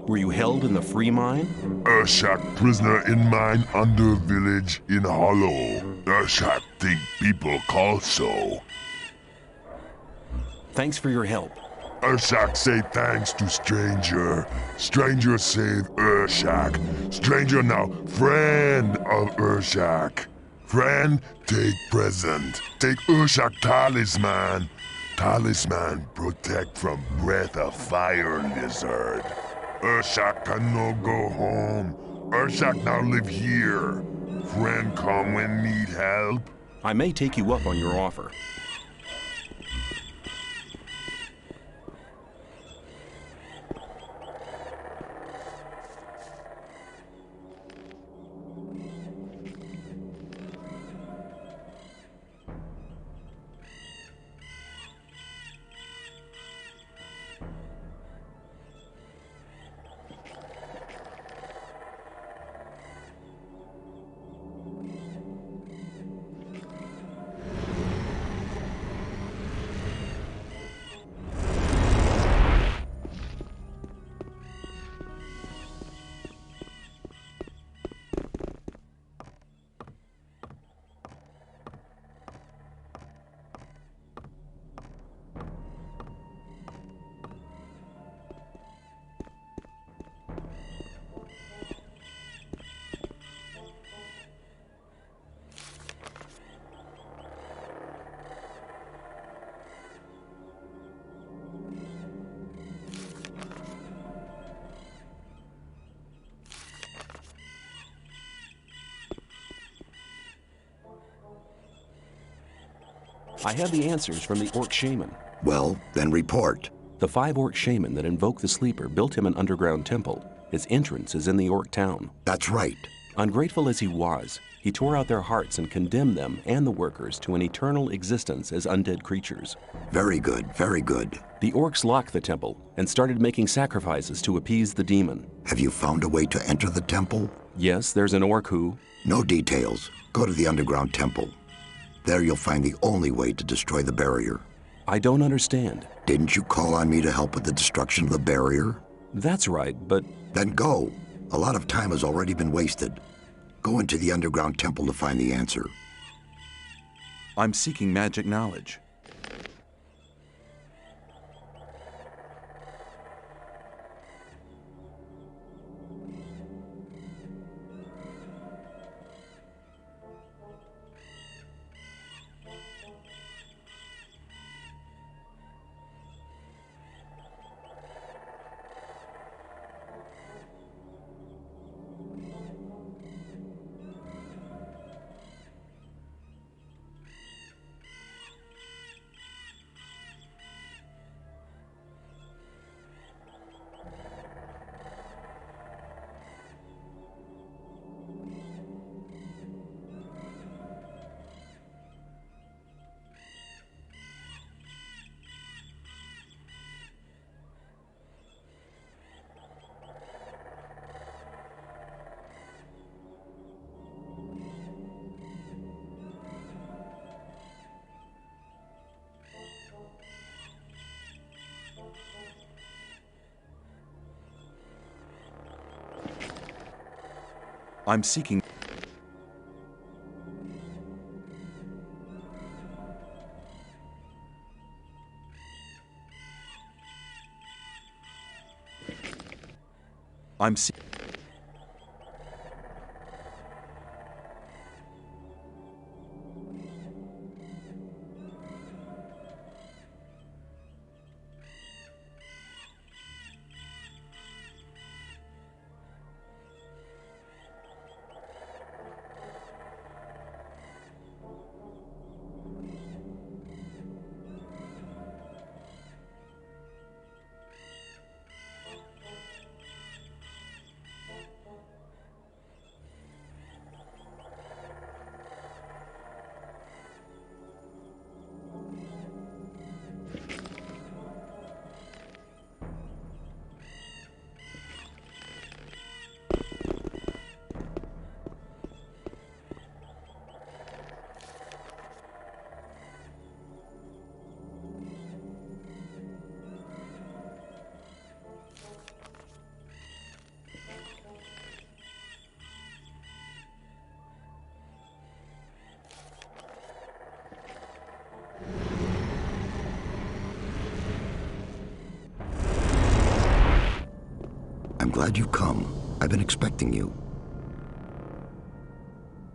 Were you held in the free mine? Urshak prisoner in mine under village in Hollow. Urshak think people call so. Thanks for your help. Urshak say thanks to stranger. Stranger save Urshak. Stranger now friend of Urshak. Friend, take present. Take Urshak talisman. Talisman protect from breath of fire lizard. Urshak can no go home. Urshak now live here. Friend come when need help. I may take you up on your offer. I have the answers from the Orc Shaman. Well, then report. The 5 Orc Shaman that invoked the Sleeper built him an underground temple. Its entrance is in the Orc town. That's right. Ungrateful as he was, he tore out their hearts and condemned them and the workers to an eternal existence as undead creatures. Very good, very good. The Orcs locked the temple and started making sacrifices to appease the demon. Have you found a way to enter the temple? Yes, there's an Orc who... No details. Go to the underground temple. There you'll find the only way to destroy the barrier. I don't understand. Didn't you call on me to help with the destruction of the barrier? That's right, but... Then go. A lot of time has already been wasted. Go into the underground temple to find the answer. I'm seeking magic knowledge. I'm seeking... I'm seeking... I'm glad you've come. I've been expecting you.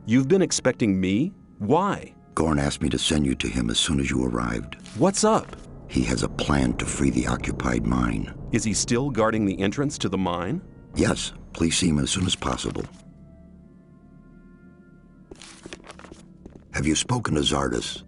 You've been expecting me? Why? Gorn asked me to send you to him as soon as you arrived. What's up? He has a plan to free the occupied mine. Is he still guarding the entrance to the mine? Yes, please see him as soon as possible. Have you spoken to Xardas?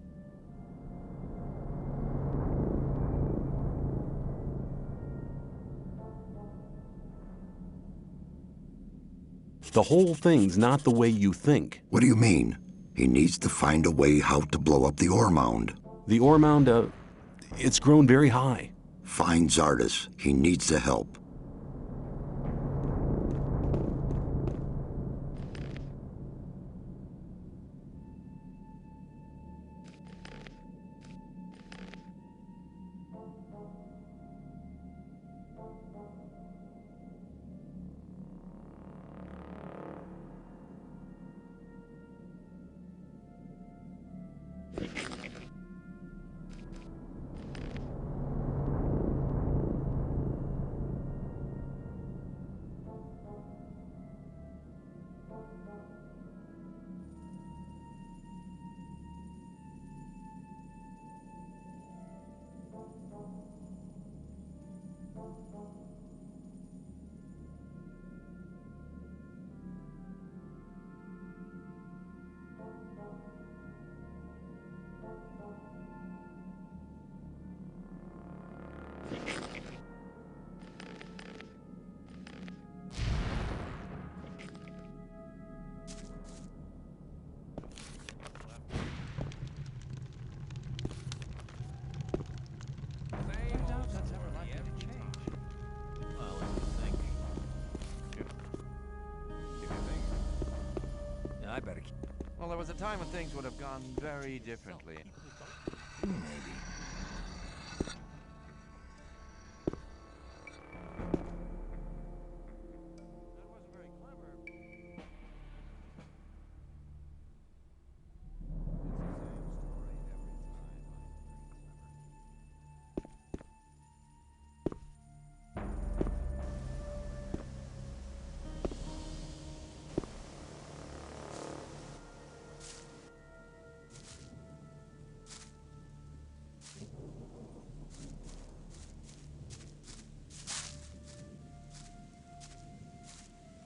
The whole thing's not the way you think. What do you mean? He needs to find a way how to blow up the ore mound. The ore mound, it's grown very high. Find Xardas. He needs the help. I better keep... Well, there was a time when things would have gone very differently. Maybe.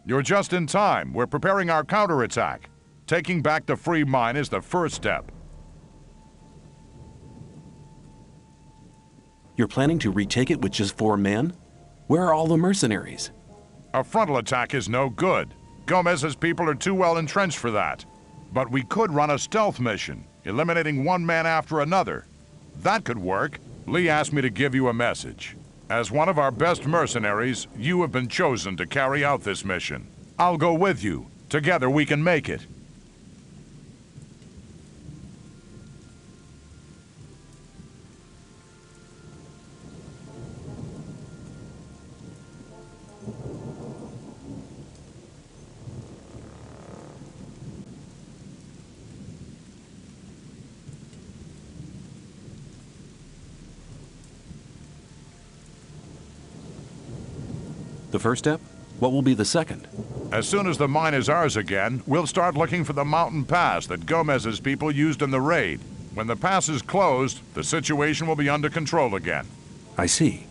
You're just in time. We're preparing our counterattack. Taking back the free mine is the first step. You're planning to retake it with just 4 men? Where are all the mercenaries? A frontal attack is no good. Gomez's people are too well entrenched for that. But we could run a stealth mission, eliminating one man after another. That could work. Lee asked me to give you a message. As one of our best mercenaries, you have been chosen to carry out this mission. I'll go with you. Together we can make it. The first step? What will be the second? As soon as the mine is ours again, we'll start looking for the mountain pass that Gomez's people used in the raid. When the pass is closed, the situation will be under control again. I see.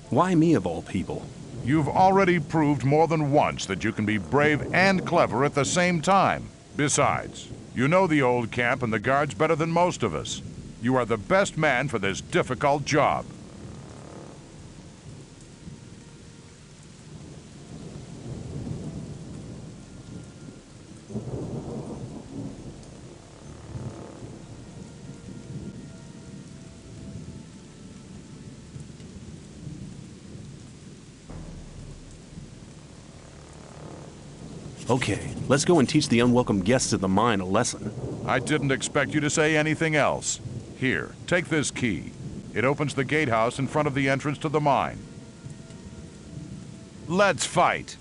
Why me of all people? You've already proved more than once that you can be brave and clever at the same time. Besides, you know the old camp and the guards better than most of us. You are the best man for this difficult job. Okay, let's go and teach the unwelcome guests of the mine a lesson. I didn't expect you to say anything else. Here, take this key. It opens the gatehouse in front of the entrance to the mine. Let's fight!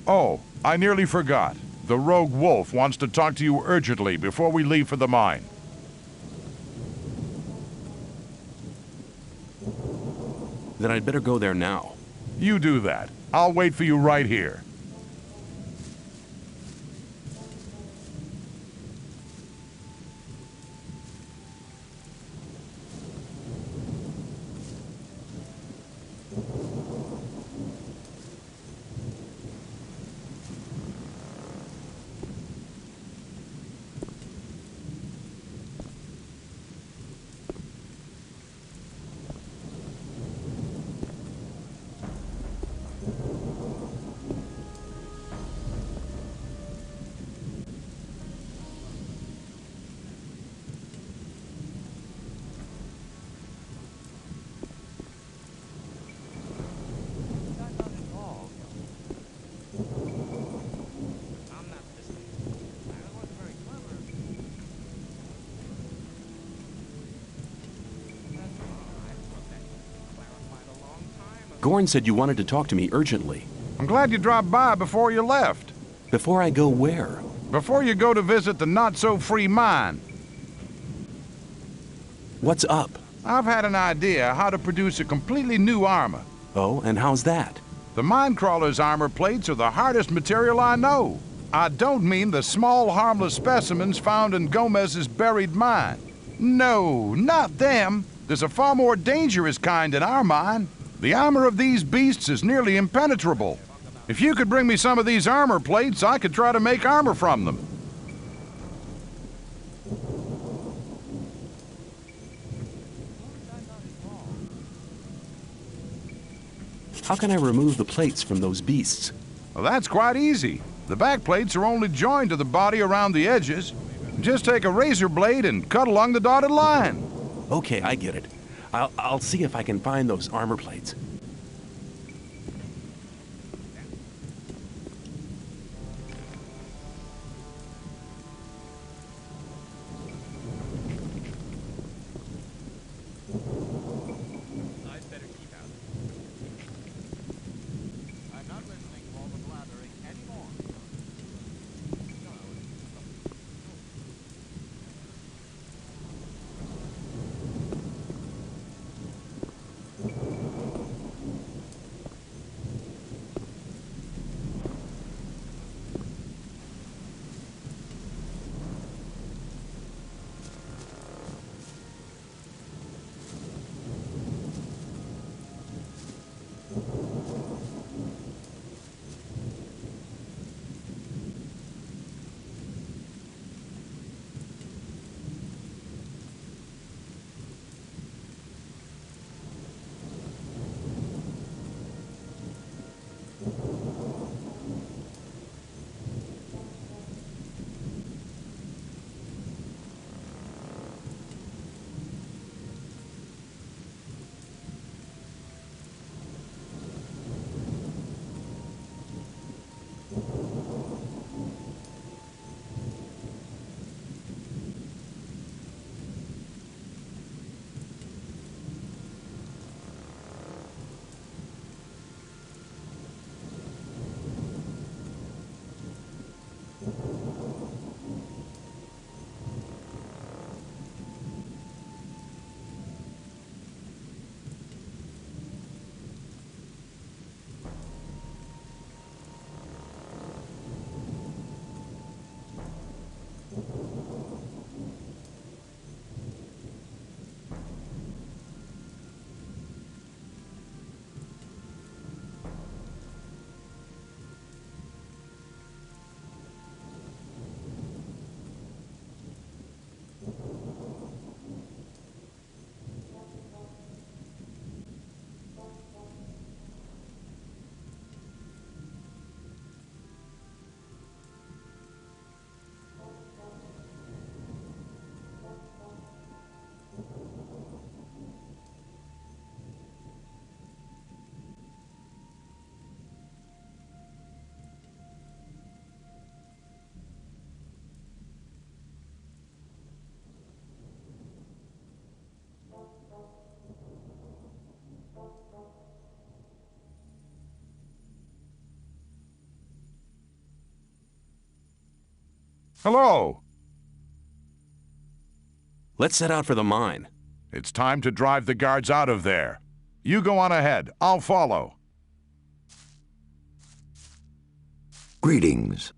Oh, I nearly forgot. The rogue wolf wants to talk to you urgently before we leave for the mine. Then I'd better go there now. You do that. I'll wait for you right here. Gorn said you wanted to talk to me urgently. I'm glad you dropped by before you left. Before I go where? Before you go to visit the not-so-free mine. What's up? I've had an idea how to produce a completely new armor. Oh, and how's that? The mine crawler's armor plates are the hardest material I know. I don't mean the small, harmless specimens found in Gomez's buried mine. No, not them. There's a far more dangerous kind in our mine. The armor of these beasts is nearly impenetrable. If you could bring me some of these armor plates, I could try to make armor from them. How can I remove the plates from those beasts? Well, that's quite easy. The back plates are only joined to the body around the edges. Just take a razor blade and cut along the dotted line. Okay, I get it. I'll see if I can find those armor plates. Hello. Let's set out for the mine. It's time to drive the guards out of there. You go on ahead. I'll follow. Greetings.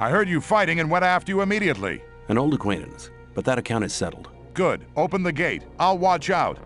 I heard you fighting and went after you immediately. An old acquaintance, but that account is settled. Good. Open the gate. I'll watch out.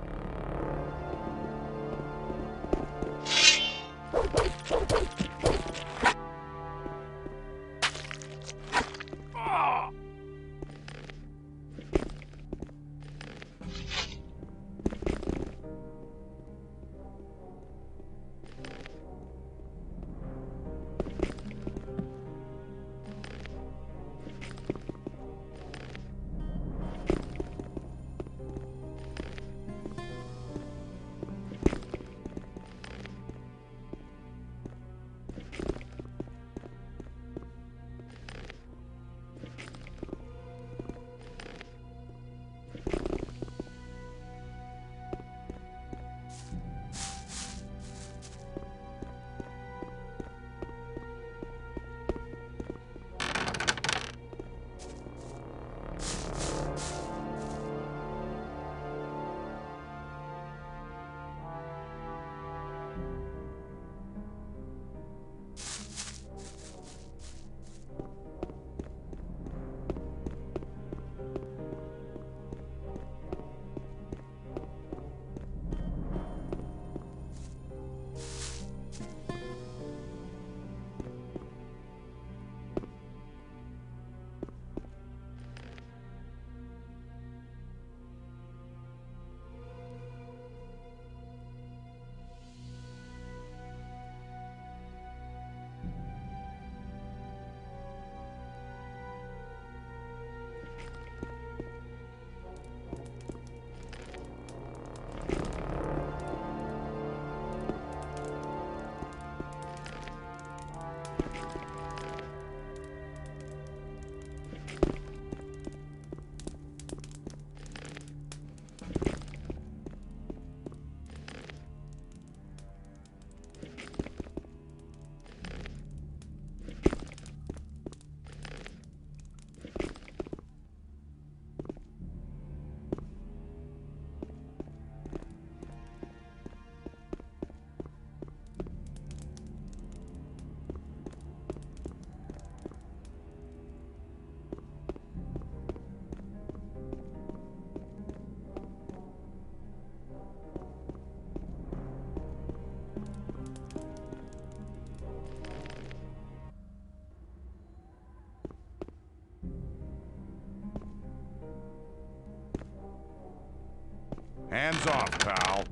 Hands off, pal.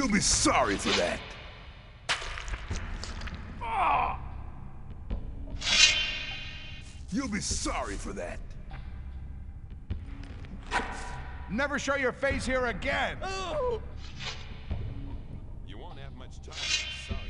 You'll be sorry for that. You'll be sorry for that. Never show your face here again! You won't have much time to be sorry.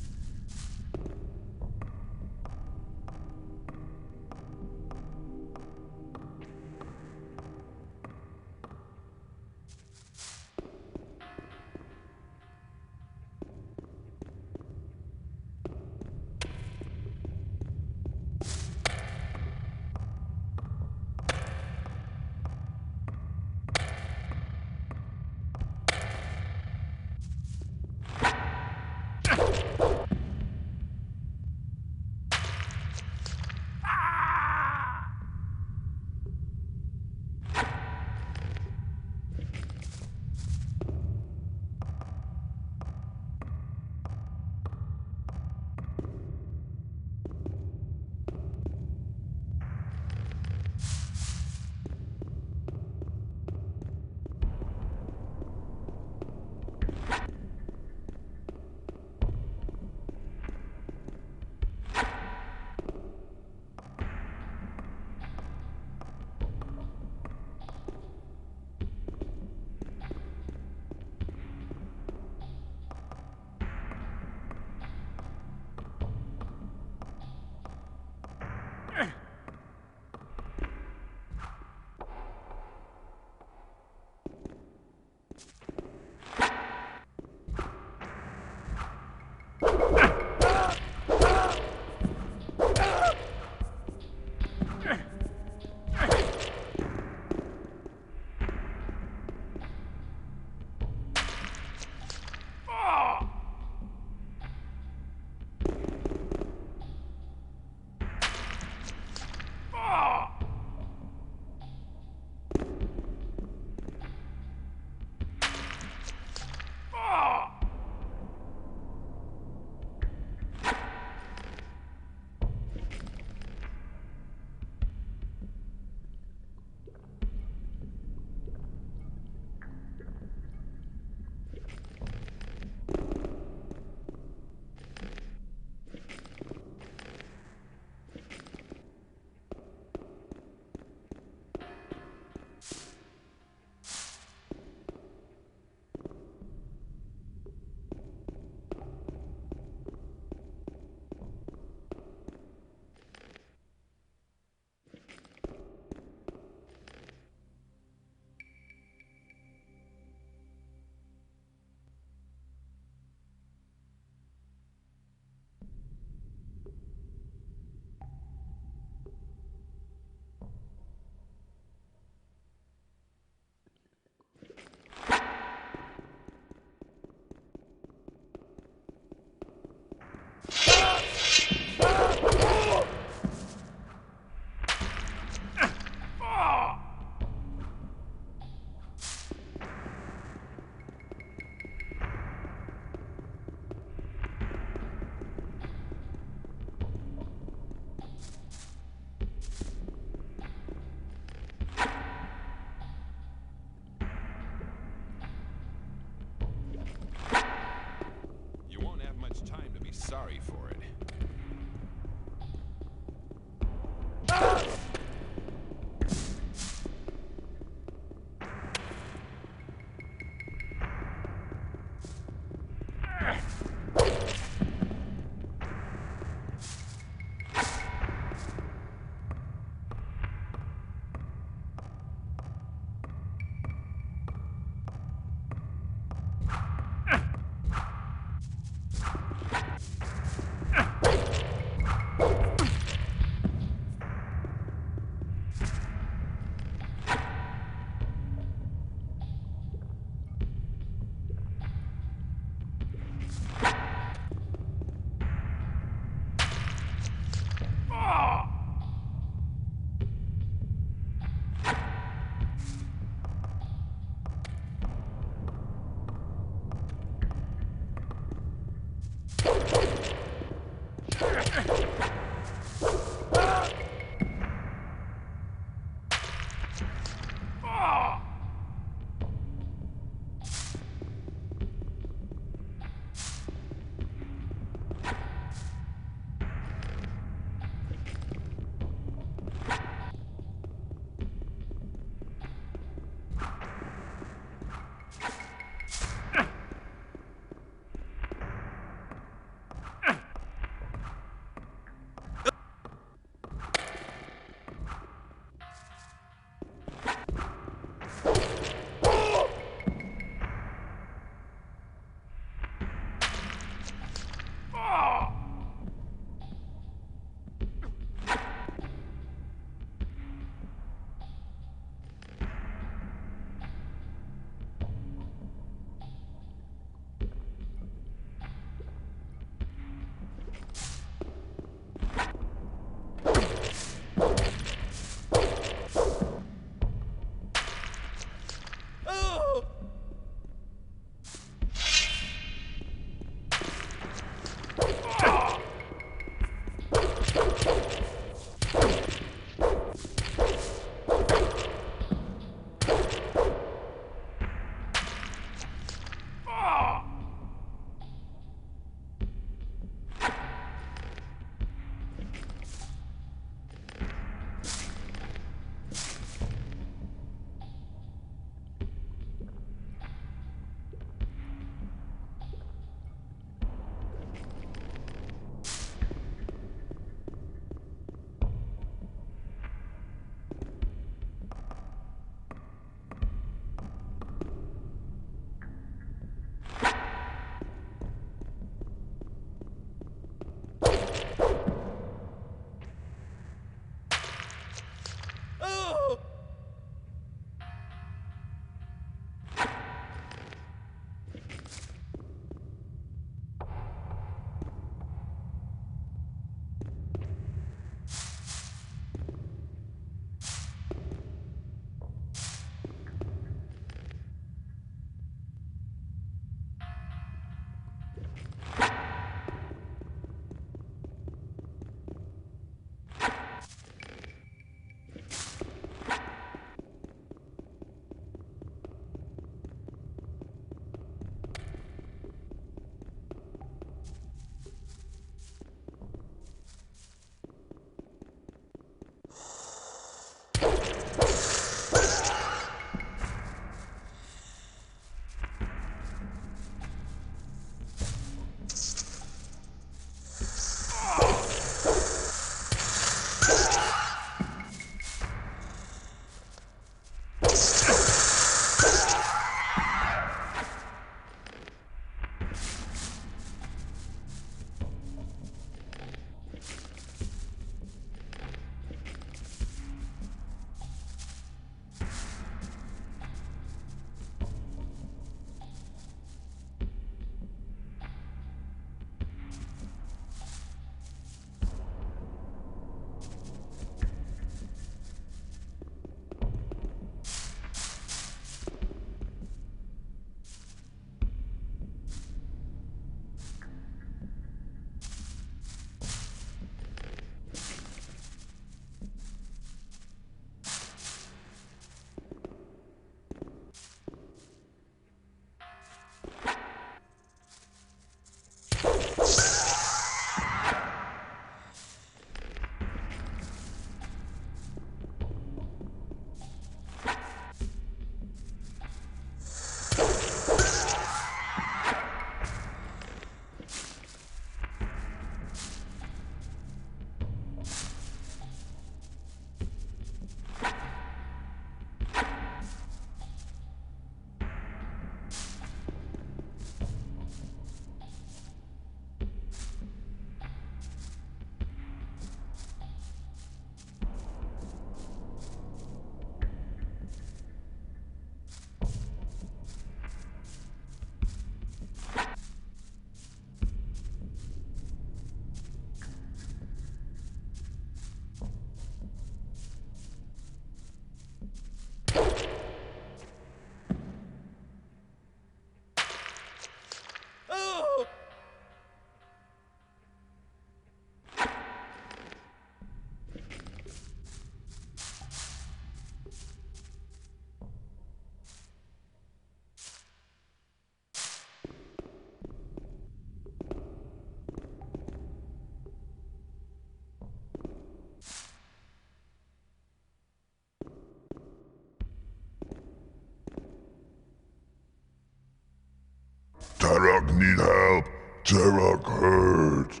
need help. Terok hurt.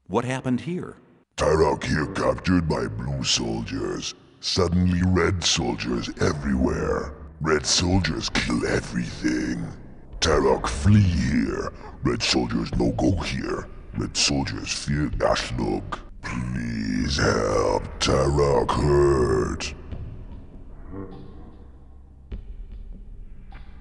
What happened here? Terok here captured by blue soldiers. Suddenly red soldiers everywhere. Red soldiers kill everything. Terok flee here. Red soldiers no go here. Red soldiers fear Gashlug. Please help. Terok hurt.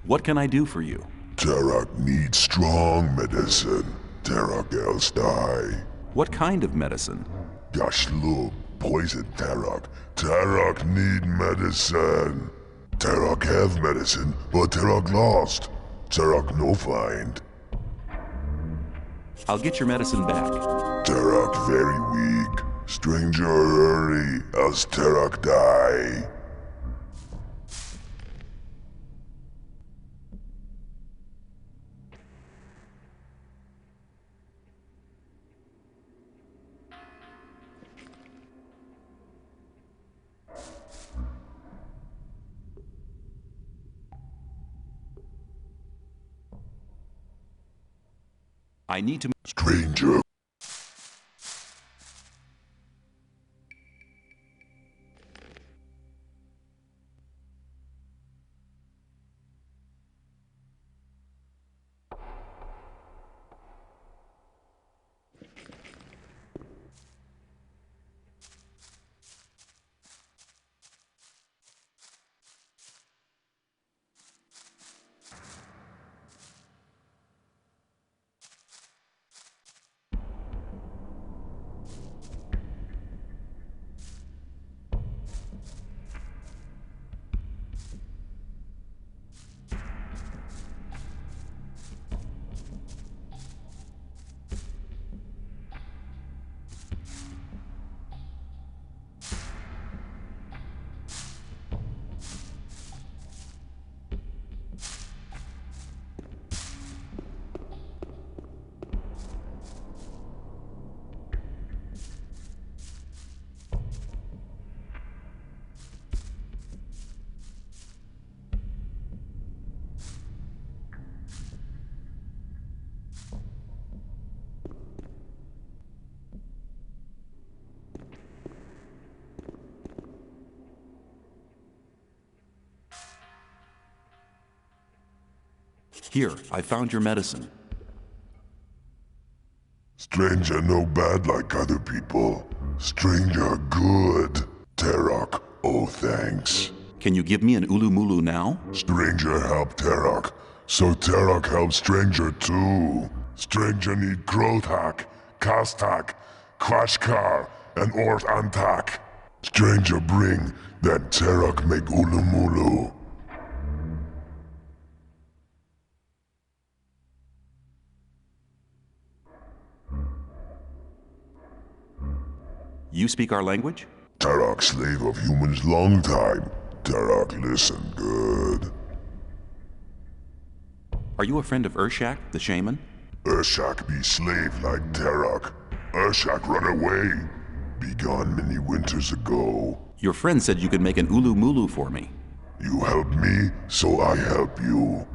What can I do for you? Terok needs strong medicine. Terok else die. What kind of medicine? Gashlug poison Terok. Terok need medicine. Terok have medicine, but Terok lost. Terok no find. I'll get your medicine back. Terok very weak. Stranger hurry, else Terok die. I need to... Stranger. Here, I found your medicine. Stranger no bad like other people. Stranger good. Terok, oh thanks. Can you give me an Ulumulu now? Stranger help Terok, so Terok help Stranger too. Stranger need Grothak, Kastak, Kvashkar, and Ort Antak. Stranger bring, then Terok make Ulumulu. You speak our language? Terok slave of humans long time. Terok listen good. Are you a friend of Urshak, the shaman? Urshak be slave like Terok. Urshak run away. Be gone many winters ago. Your friend said you could make an Ulumulu for me. You help me, so I help you.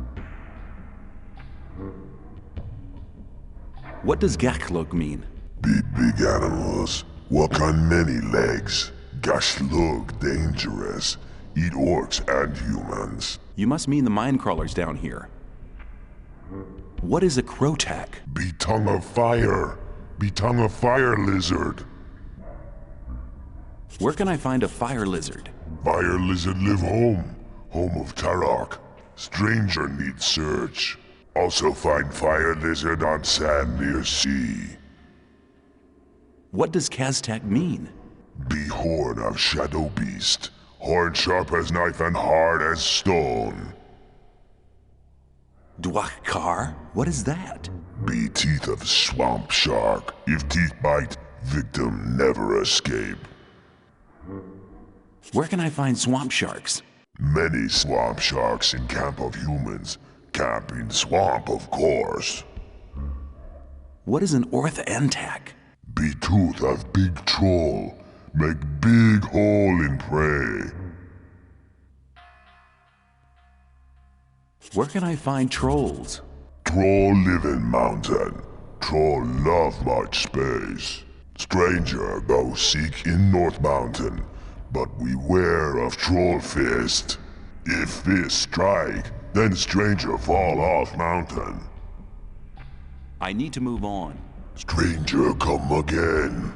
What does Gaklok mean? Be big animals. Walk on many legs. Gashlug dangerous. Eat orcs and humans. You must mean the mine crawlers down here. What is a Krotak? Be tongue of fire. Be tongue of fire lizard. Where can I find a fire lizard? Fire lizard live home. Home of Terok. Stranger needs search. Also find fire lizard on sand near sea. What does Kaztak mean? Be horn of shadow beast. Horn sharp as knife and hard as stone. Dwakkar? What is that? Be teeth of swamp shark. If teeth bite, victim never escape. Where can I find swamp sharks? Many swamp sharks in camp of humans. Camp in swamp, of course. What is an Orth Antak? Be tooth of big troll. Make big hole in prey. Where can I find trolls? Troll live in mountain. Troll love much space. Stranger go seek in North Mountain, but beware of Troll Fist. If Fist strike, then stranger fall off mountain. I need to move on. Stranger come again.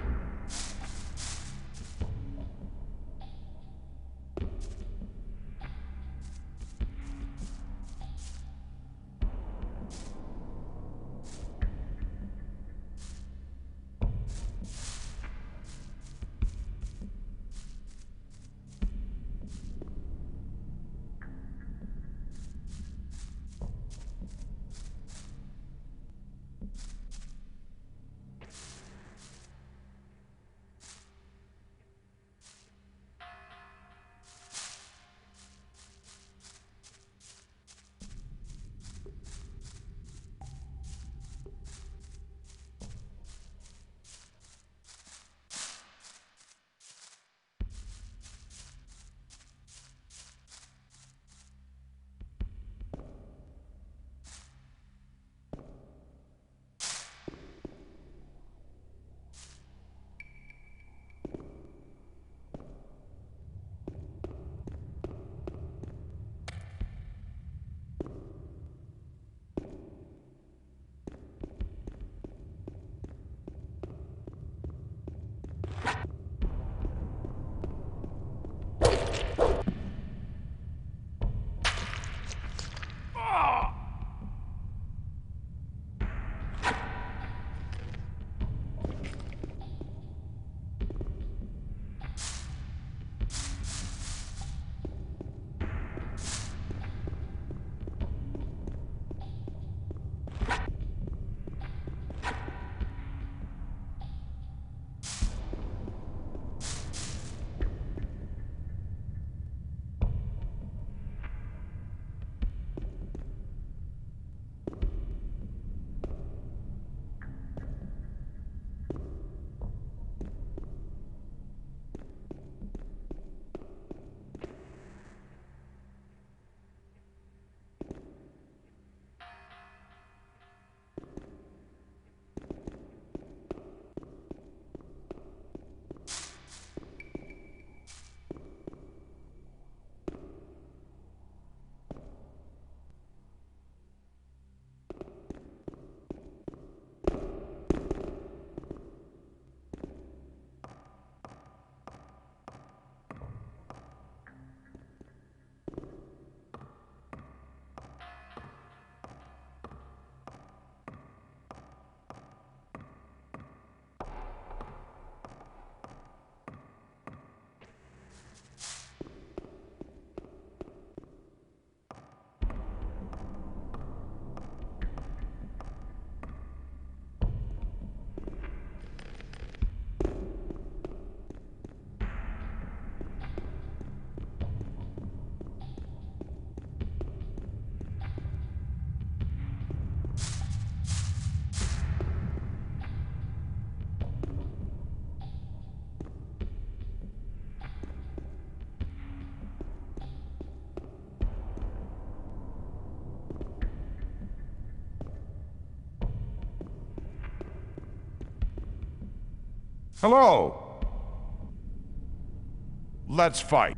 Hello! Let's fight.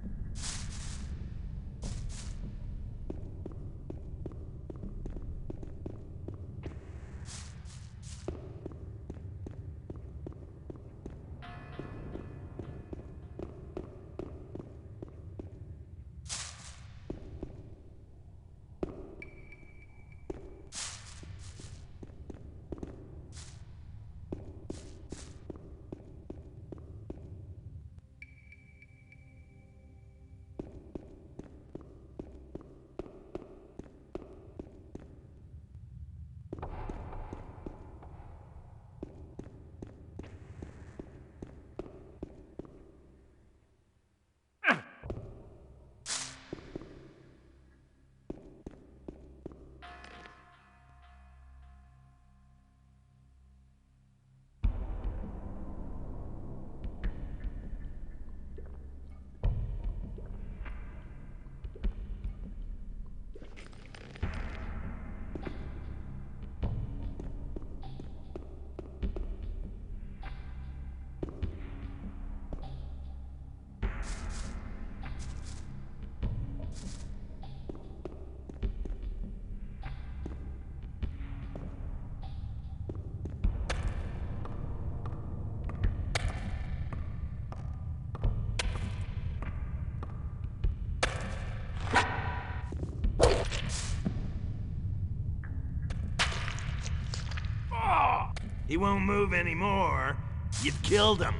He won't move anymore. You've killed him.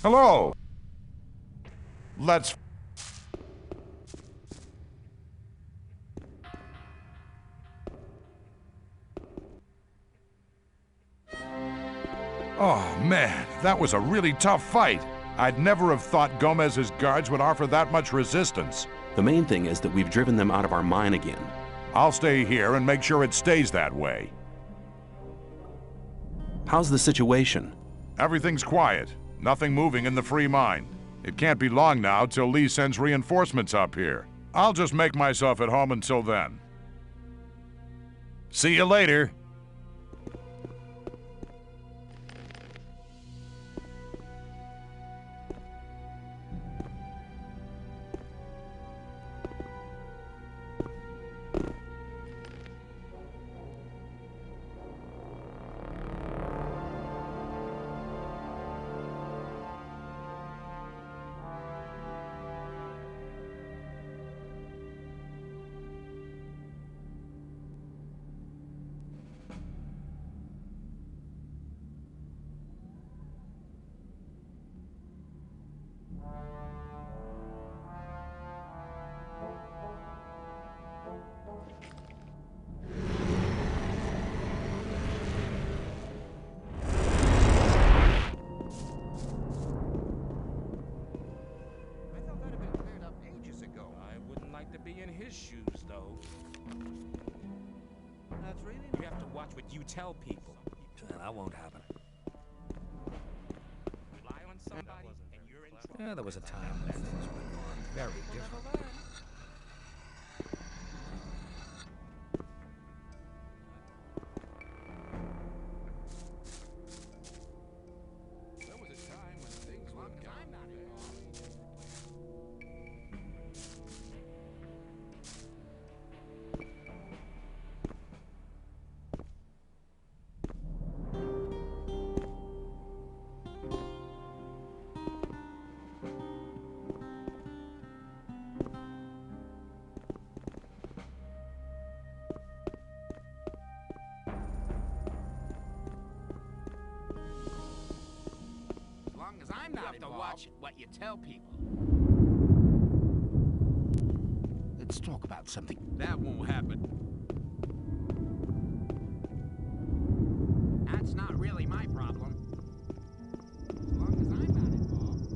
Hello! Let's... Oh, man, that was a really tough fight. I'd never have thought Gomez's guards would offer that much resistance. The main thing is that we've driven them out of our mine again. I'll stay here and make sure it stays that way. How's the situation? Everything's quiet. Nothing moving in the free mine. It can't be long now till Lee sends reinforcements up here. I'll just make myself at home until then. See you later. You tell people. That won't happen. Rely on somebody and you're in trouble. Yeah, there was a time when things were going very different. There was a time when things were going I'm not involved. Watch what you tell people. Let's talk about something. That won't happen. That's not really my problem. As long as I'm not involved.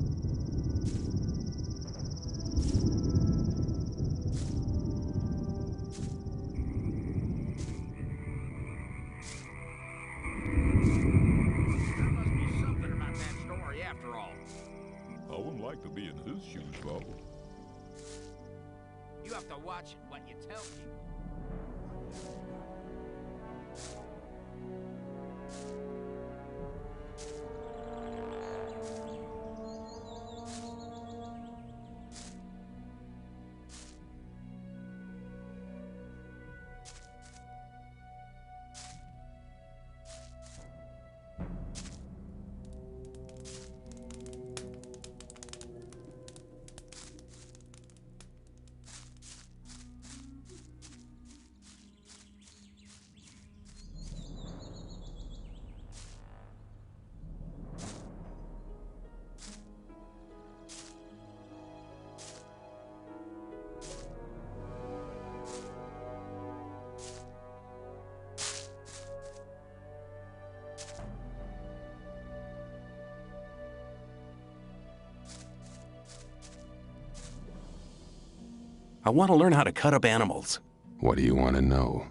There must be something about that story after all. I wouldn't like to be in his shoes, Bob. You have to watch what you tell people. I want to learn how to cut up animals. What do you want to know?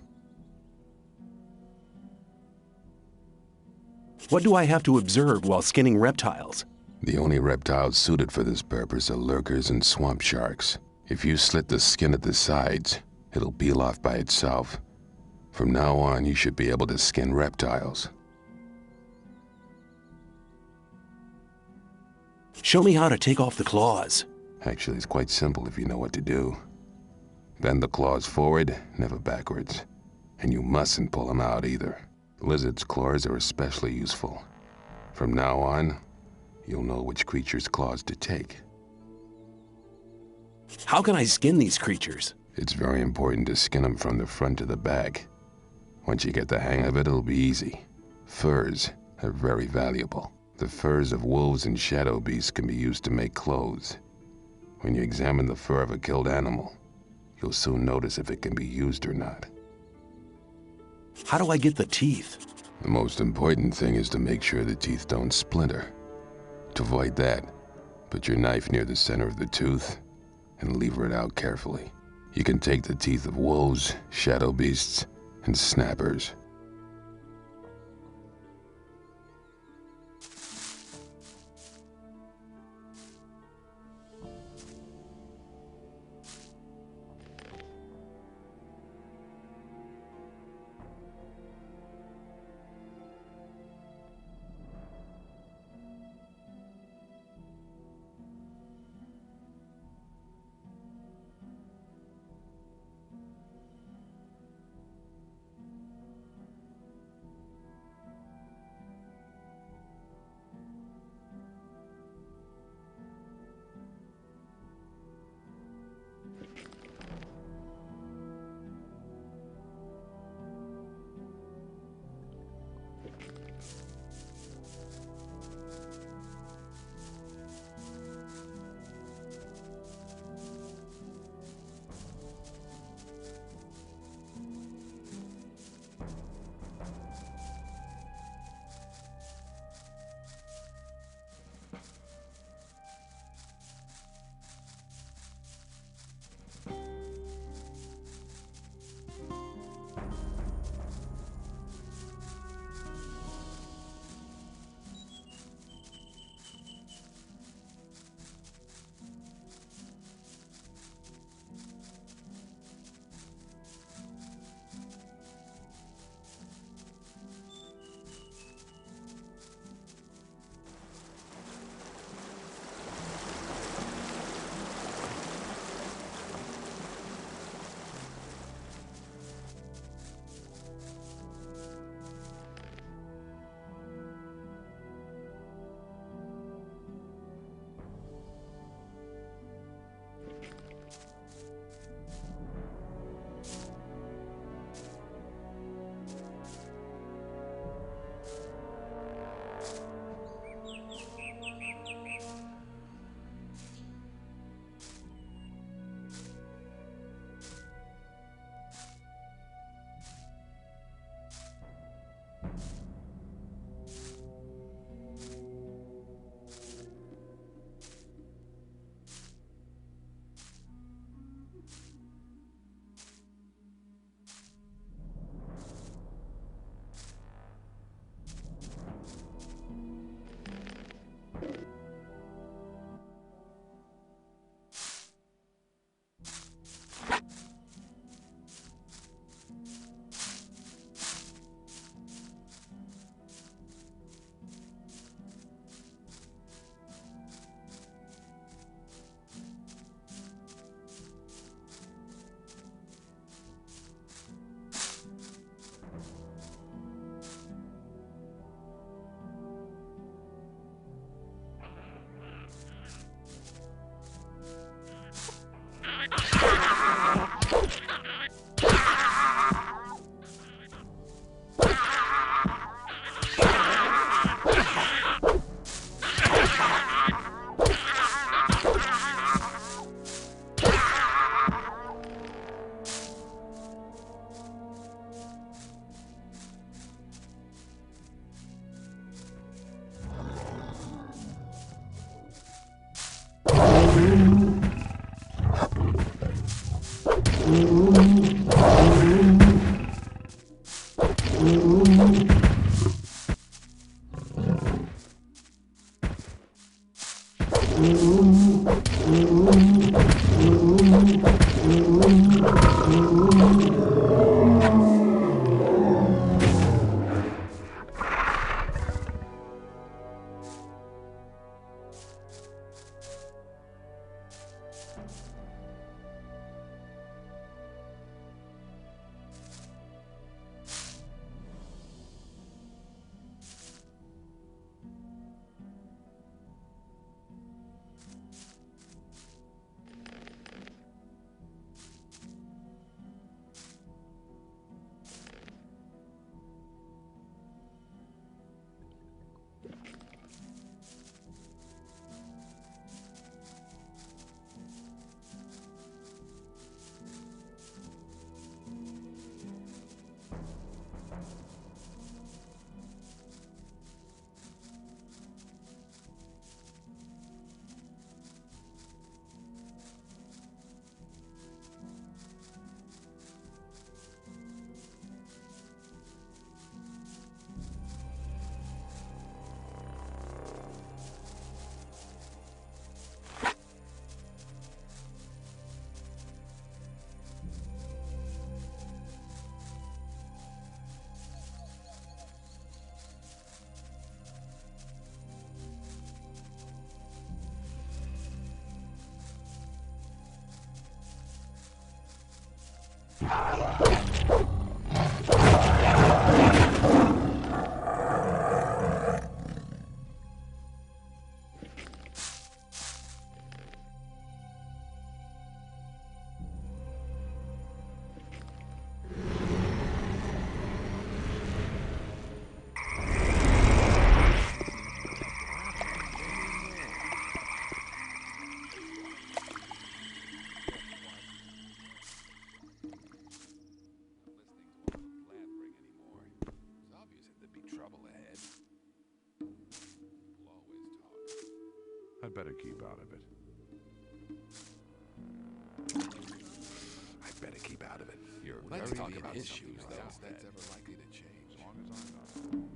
What do I have to observe while skinning reptiles? The only reptiles suited for this purpose are lurkers and swamp sharks. If you slit the skin at the sides, it'll peel off by itself. From now on, you should be able to skin reptiles. Show me how to take off the claws. Actually, it's quite simple if you know what to do. Bend the claws forward, never backwards. And you mustn't pull them out either. Lizards' claws are especially useful. From now on, you'll know which creature's claws to take. How can I skin these creatures? It's very important to skin them from the front to the back. Once you get the hang of it, it'll be easy. Furs are very valuable. The furs of wolves and shadow beasts can be used to make clothes. When you examine the fur of a killed animal, you'll soon notice if it can be used or not. How do I get the teeth? The most important thing is to make sure the teeth don't splinter. To avoid that, put your knife near the center of the tooth and lever it out carefully. You can take the teeth of wolves, shadow beasts, and snappers. I'd better keep out of it. I'd better keep out of it. You're Let's very talk about in his something shoes, else though. that's ever likely to change. As long as I'm not.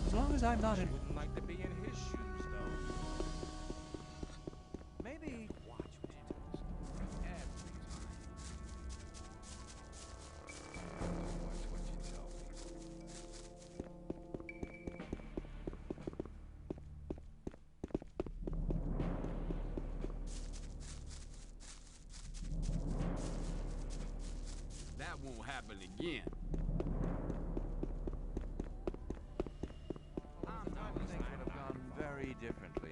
As long as I'm not in... Wouldn't like to be in his shoes, though. Maybe... Watch what you do. Every time. Watch what you tell people. That won't happen again. Very differently.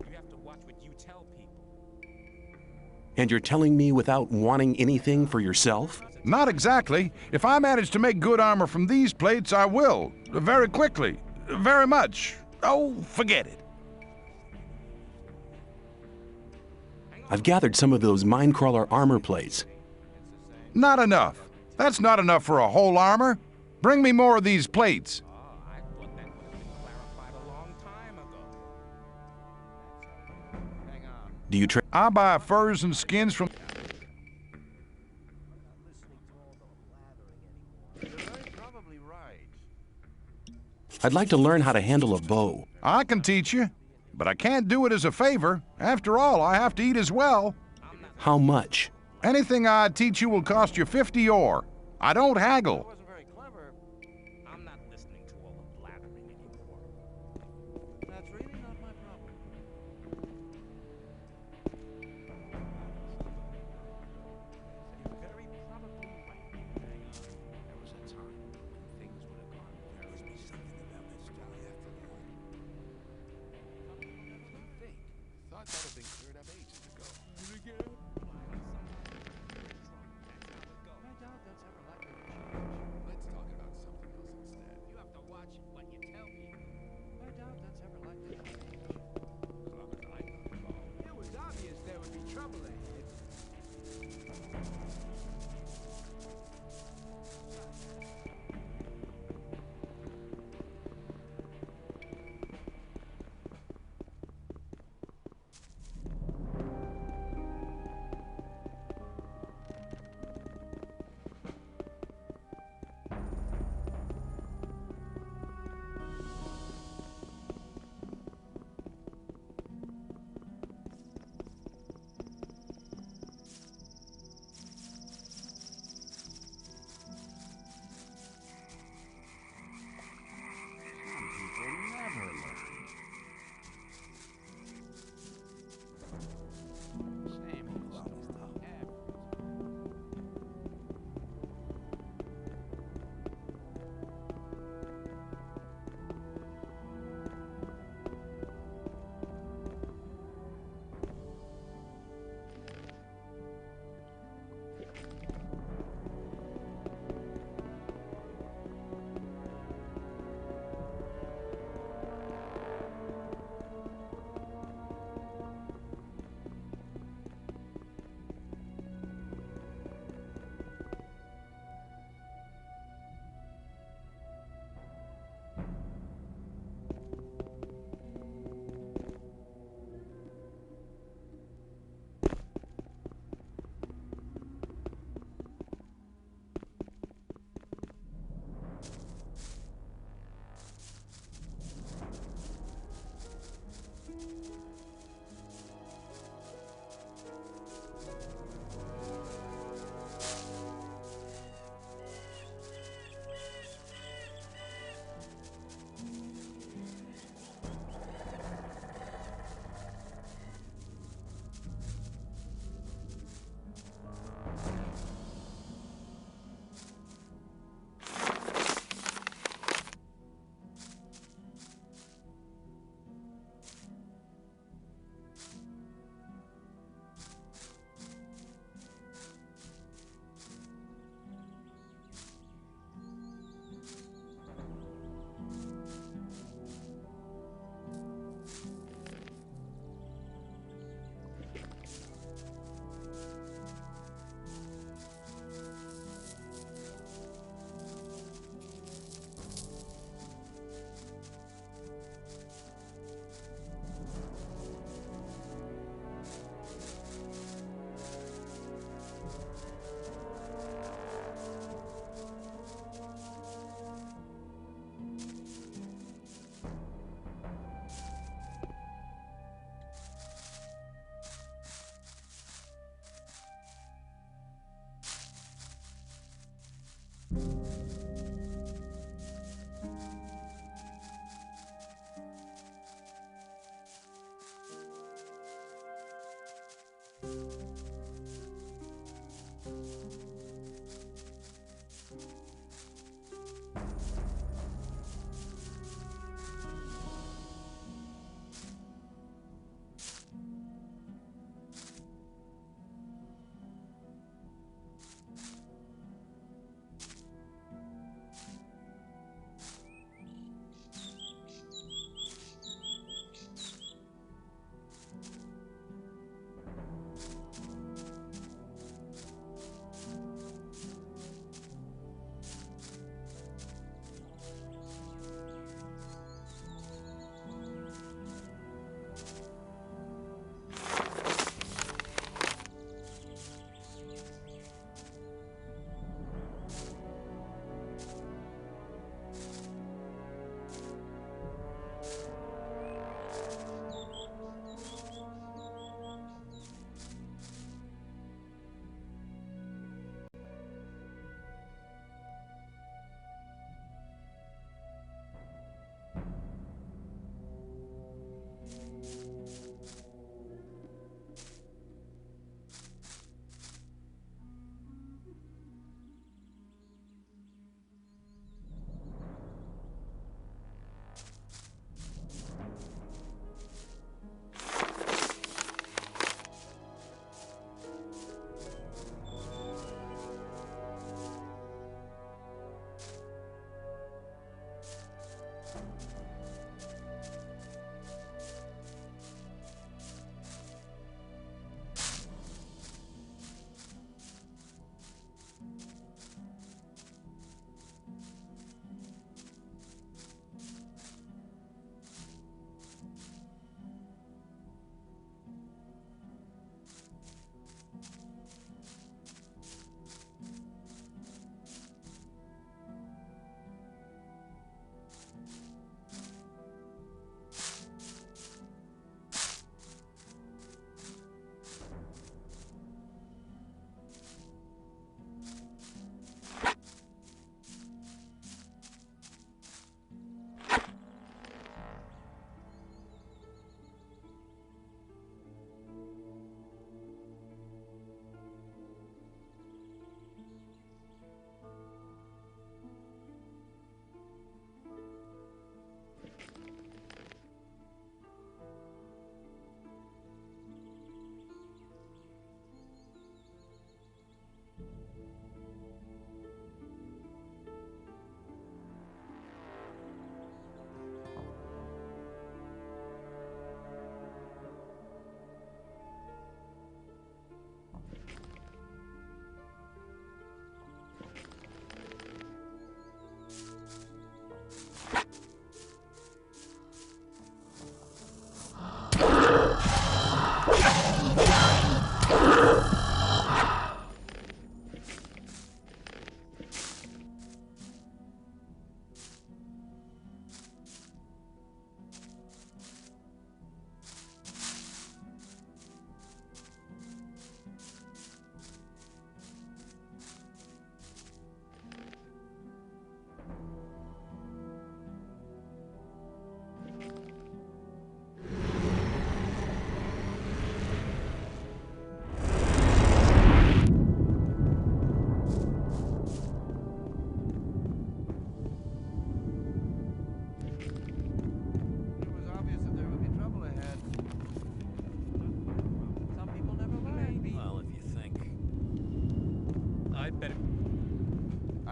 You have to watch what you tell people. And you're telling me without wanting anything for yourself? Not exactly. If I manage to make good armor from these plates, I will. Very quickly. Very much. Oh, forget it. I've gathered some of those Minecrawler armor plates. Not enough. That's not enough for a whole armor. Bring me more of these plates. Do you I buy furs and skins from... I'd like to learn how to handle a bow. I can teach you, but I can't do it as a favor. After all, I have to eat as well. How much? Anything I teach you will cost you 50 ore. I don't haggle. I'm not listening to all the blathering anymore. That's really not my problem. You're very probably right. Hang on. There was a time when things would have gone very something about this guy after all. Think. Thought that had been cleared up ages ago. I doubt that's ever likely to change. Let's talk about something else instead. You have to watch what you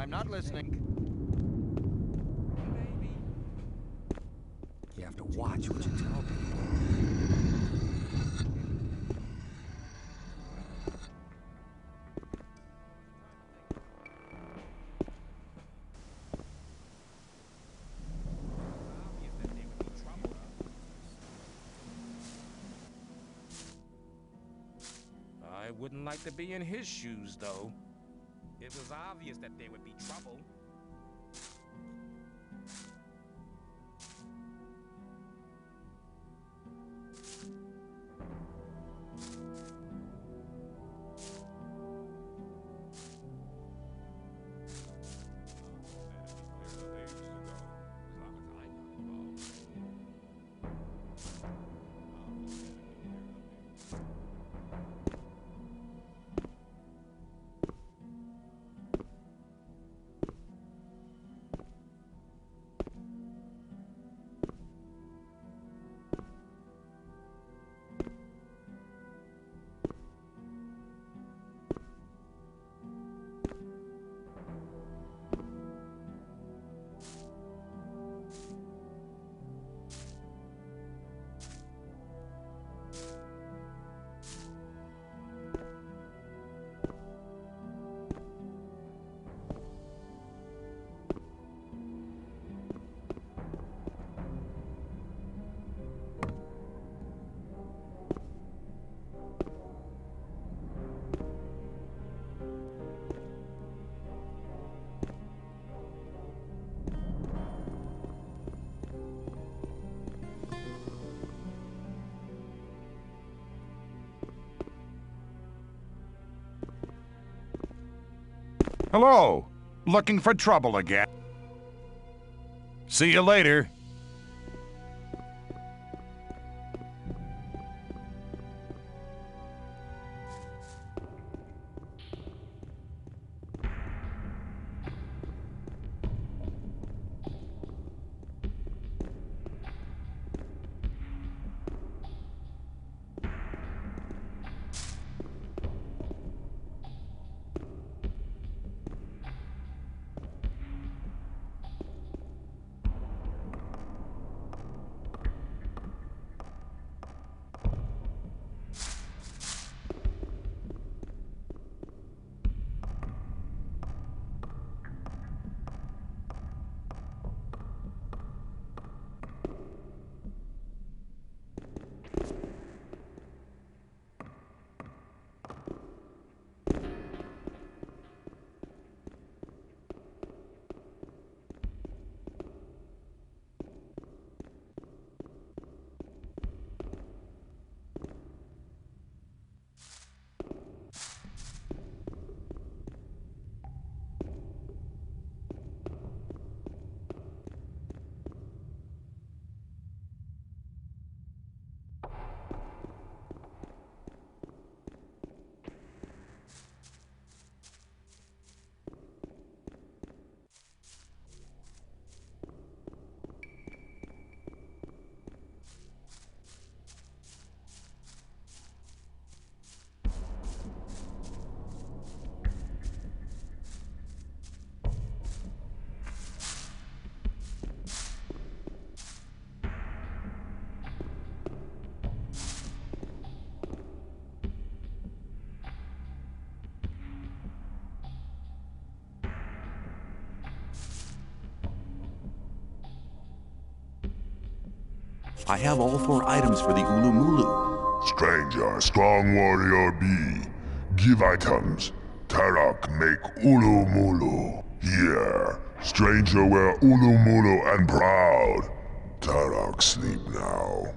I'm not listening. You have to watch what you tell people. I wouldn't like to be in his shoes, though. It was obvious that there would be trouble. Hello. Looking for trouble again? See you later. I have all 4 items for the Ulumulu. Stranger, strong warrior be. Give items. Tarak make Ulumulu. Here, stranger wear Ulumulu and proud. Tarak sleep now.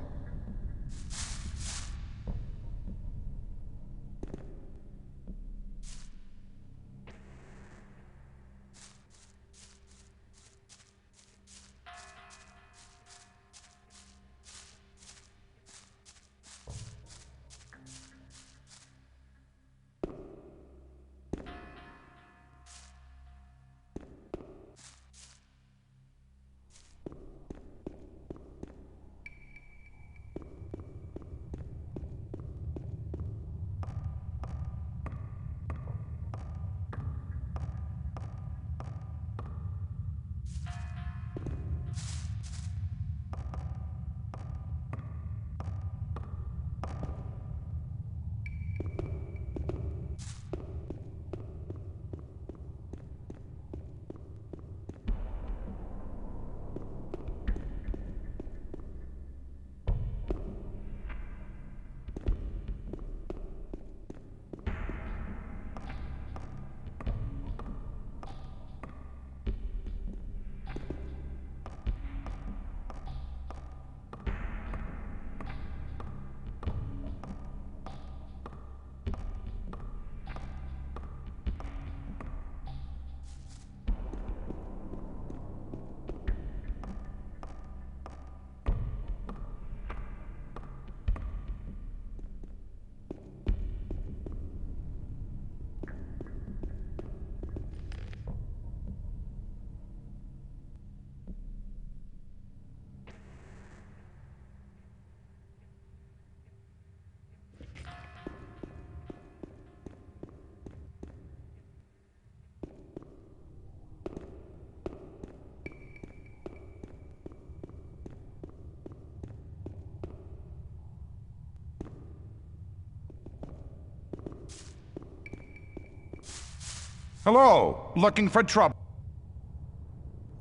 Hello. Looking for trouble?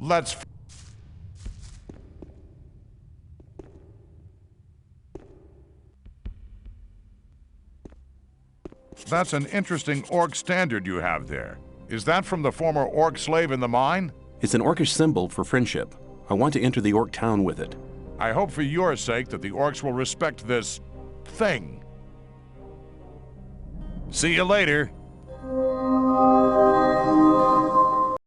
Let's... That's an interesting orc standard you have there. Is that from the former orc slave in the mine? It's an orcish symbol for friendship. I want to enter the orc town with it. I hope for your sake that the orcs will respect this... thing. See you later.